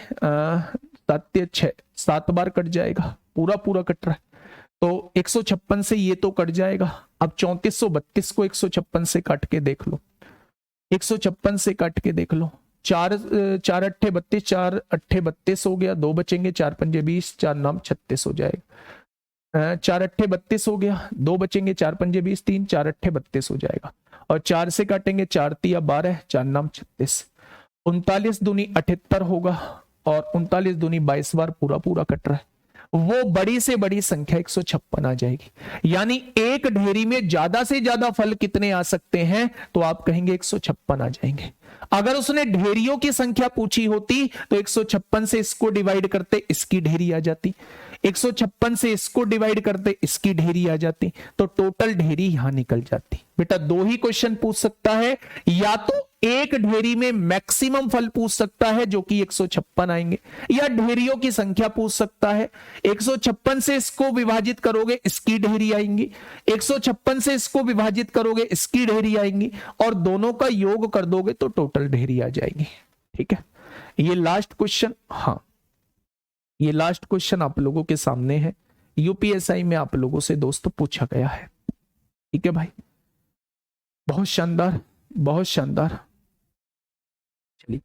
7 6, 7 बार कट जाएगा, पूरा पूरा कट रहा है। तो 156 से ये तो कट जाएगा। अब 3432 को 156 से काट के देख लो, 156 से काट के देख लो। 4 अट्ठे 32, 4 अट्ठे 32 हो गया, 2 बचेंगे, 4 पंजे 20, 4 नाम 36 हो जाएगा। 4 अट्ठे 32 हो गया, 2 बचेंगे, 4 पंजे 20, 3, 4 अट्ठे 32 हो जाएगा। और 4 से काटेंगे, 4 तिया 12, 4 नाम 36। 39 दूनी 78 होगा और 39 दूनी 22 बार पूरा पूरा कट रहा है। वो बड़ी से बड़ी संख्या 156 आ जाएगी। यानी एक ढेरी में ज्यादा से ज्यादा फल कितने आ सकते हैं, तो आप कहेंगे 156 आ जाएंगे। अगर उसने ढेरियों की संख्या पूछी होती तो 156 से इसको डिवाइड करते, इसकी ढेरी आ जाती। 156 से इसको डिवाइड करते, इसकी ढेरी आ जाती, तो टोटल ढेरी यहां निकल जाती। बेटा दो ही क्वेश्चन पूछ सकता है, या तो एक ढेरी में मैक्सिमम फल पूछ सकता है जो कि 156 आएंगे, या ढेरियों की संख्या पूछ सकता है। 156 से इसको विभाजित करोगे, इसकी ढेरी आएंगी, 156 से इसको विभाजित करोगे, इसकी ढेरी आएंगी, और दोनों का योग कर दोगे तो टोटल ढेरी आ जाएगी। ठीक है, ये लास्ट क्वेश्चन, हाँ ये लास्ट क्वेश्चन आप लोगों के सामने है, यूपीएसआई में आप लोगों से दोस्तों पूछा गया है। ठीक है भाई, बहुत शानदार, बहुत शानदार। चलिए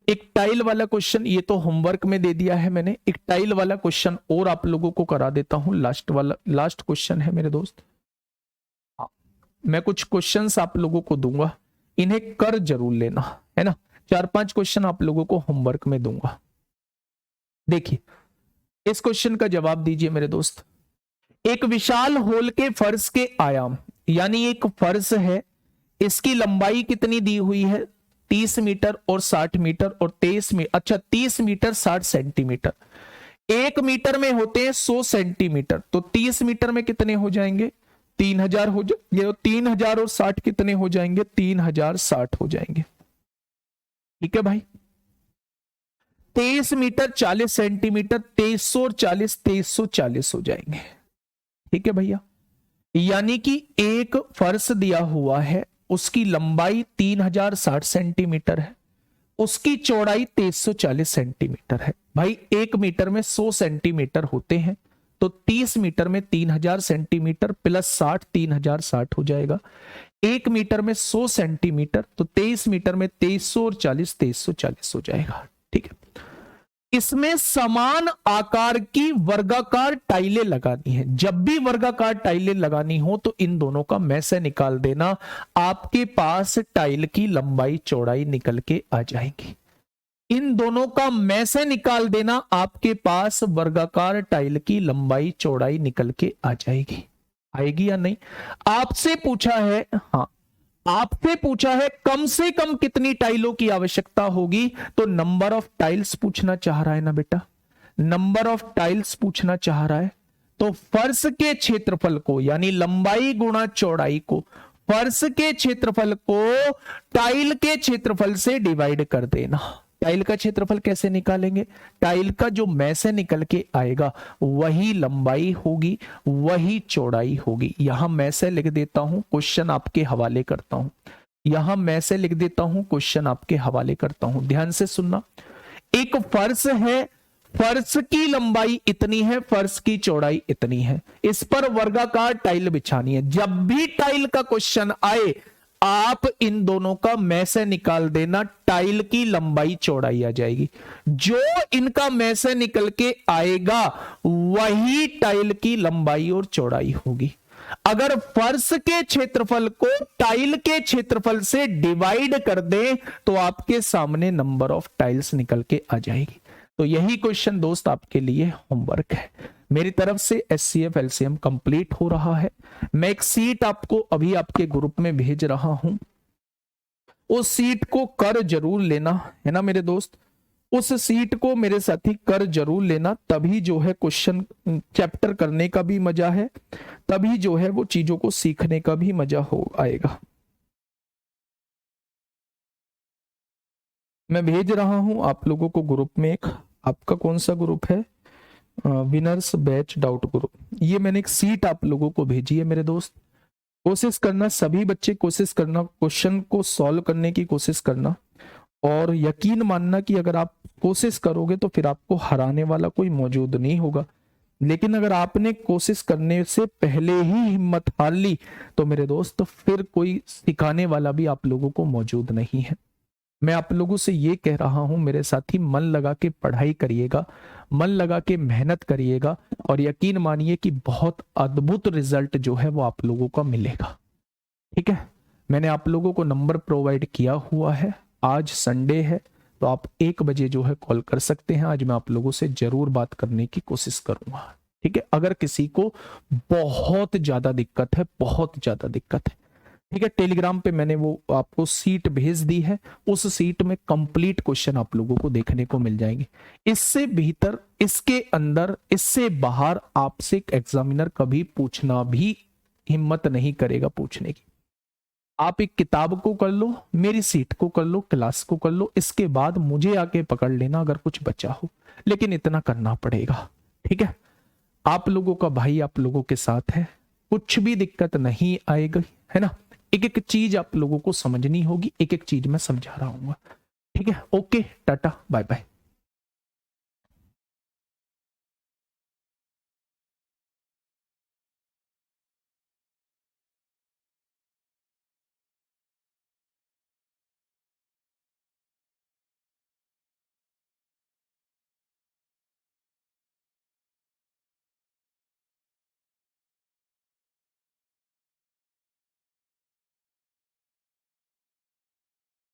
एक टाइल वाला क्वेश्चन, ये तो होमवर्क में दे दिया है मैंने, एक टाइल वाला क्वेश्चन और आप लोगों को करा देता हूं, लास्ट वाला, लास्ट क्वेश्चन है मेरे दोस्त। मैं कुछ क्वेश्चंस आप लोगों को दूंगा, इन्हें कर जरूर लेना है ना, 4-5 क्वेश्चन आप लोगों को होमवर्क में दूंगा। देखिए इस क्वेश्चन का जवाब दीजिए मेरे दोस्त। एक विशाल होल के फर्श के आयाम, यानी एक फर्श है, इसकी लंबाई कितनी दी हुई है, 30 मीटर और 60 मीटर और 23 मीटर, अच्छा 30 मीटर 60 सेंटीमीटर। 1 मीटर में होते हैं 100 सेंटीमीटर, तो 30 मीटर में कितने हो जाएंगे, 3000 हो जाएंगे, 3000 और 60 कितने हो जाएंगे, 3060 हो जाएंगे। ठीक है भाई, 23 मीटर 40 सेंटीमीटर, 2300 और 40, 2340 हो जाएंगे। ठीक है भैया, यानी कि एक फर्श दिया हुआ है, उसकी लंबाई 3060 सेंटीमीटर है, उसकी चौड़ाई 2340 सेंटीमीटर है। भाई 1 मीटर में 100 सेंटीमीटर होते हैं, तो 30 मीटर में 3000 सेंटीमीटर प्लस 60, 3060 हो जाएगा। 1 मीटर में 100 सेंटीमीटर, तो 23 मीटर में 2300 और 40, 2340 हो जाएगा। ठीक है, इसमें समान आकार की वर्गाकार टाइलें लगानी है। जब भी वर्गाकार टाइलें लगानी हो तो इन दोनों का में से निकाल देना, आपके पास टाइल की लंबाई चौड़ाई निकल के आ जाएगी। इन दोनों का में से निकाल देना, आपके पास वर्गाकार टाइल की लंबाई चौड़ाई निकल के आ जाएगी। आएगी या नहीं? आपसे पूछा है, हाँ आपसे पूछा है कम से कम कितनी टाइलों की आवश्यकता होगी, तो नंबर ऑफ टाइल्स पूछना चाह रहा है ना बेटा, नंबर ऑफ टाइल्स पूछना चाह रहा है। तो फर्श के क्षेत्रफल को, यानी लंबाई गुणा चौड़ाई को, फर्श के क्षेत्रफल को टाइल के क्षेत्रफल से डिवाइड कर देना। टाइल का क्षेत्रफल कैसे निकालेंगे, टाइल का जो में से निकल के आएगा वही लंबाई होगी, वही चौड़ाई होगी। यहां मैं से लिख देता हूं, क्वेश्चन आपके हवाले करता हूं, यहां मैं से लिख देता हूं, क्वेश्चन आपके हवाले करता हूं। ध्यान से सुनना, एक फर्श है, फर्श की लंबाई इतनी है, फर्श की चौड़ाई इतनी है, इस पर वर्गाकार टाइल बिछानी है। जब भी टाइल का क्वेश्चन आए आप इन दोनों का में से निकाल देना, टाइल की लंबाई चौड़ाई आ जाएगी। जो इनका में से निकल के आएगा वही टाइल की लंबाई और चौड़ाई होगी। अगर फर्श के क्षेत्रफल को टाइल के क्षेत्रफल से डिवाइड कर दें तो आपके सामने नंबर ऑफ टाइल्स निकल के आ जाएगी। तो यही क्वेश्चन दोस्त आपके लिए होमवर्क है। मेरी तरफ से एचसीएफ एलसीएम कंप्लीट हो रहा है। मैं एक सीट आपको अभी आपके ग्रुप में भेज रहा हूं, उस सीट को कर जरूर लेना है ना मेरे दोस्त, उस सीट को मेरे साथी कर जरूर लेना, तभी जो है क्वेश्चन चैप्टर करने का भी मजा है, तभी जो है वो चीजों को सीखने का भी मजा हो आएगा। मैं भेज रहा हूं आप लोगों को ग्रुप में, एक आपका कौन सा ग्रुप है, विनर्स बैच डाउट ग्रुप। ये मैंने एक सीट आप लोगों को भेजी है मेरे दोस्त। कोशिश करना, सभी बच्चे कोशिश करना, क्वेश्चन को सॉल्व करने की कोशिश करना, और यकीन मानना कि अगर आप कोशिश करोगे तो फिर आपको हराने वाला कोई मौजूद नहीं होगा। लेकिन अगर आपने कोशिश करने से पहले ही हिम्मत हार ली तो मेरे दोस्त फिर कोई सिखाने वाला भी आप लोगों को मौजूद नहीं है। मैं आप लोगों से ये कह रहा हूं मेरे साथी, मन लगा के पढ़ाई करिएगा, मन लगा के मेहनत करिएगा, और यकीन मानिए कि बहुत अद्भुत रिजल्ट जो है वो आप लोगों का मिलेगा। ठीक है, मैंने आप लोगों को नंबर प्रोवाइड किया हुआ है। आज संडे है तो आप 1 बजे जो है कॉल कर सकते हैं। आज मैं आप लोगों से जरूर बात करने की कोशिश करूंगा। ठीक है, अगर किसी को बहुत ज्यादा दिक्कत है, बहुत ज्यादा दिक्कत है, ठीक है, टेलीग्राम पे मैंने वो आपको सीट भेज दी है, उस सीट में कंप्लीट क्वेश्चन आप लोगों को देखने को मिल जाएंगे। इससे भीतर, इसके अंदर, इससे बाहर आपसे एग्जामिनर कभी पूछना भी हिम्मत नहीं करेगा पूछने की। आप एक किताब को कर लो, मेरी सीट को कर लो, क्लास को कर लो, इसके बाद मुझे आके पकड़ लेना अगर कुछ बचा हो, लेकिन इतना करना पड़ेगा। ठीक है, आप लोगों का भाई आप लोगों के साथ है, कुछ भी दिक्कत नहीं आएगी, है ना। एक एक चीज आप लोगों को समझनी होगी, एक एक चीज मैं समझा रहा हूँ। ठीक है, ओके, टाटा बाय बाय।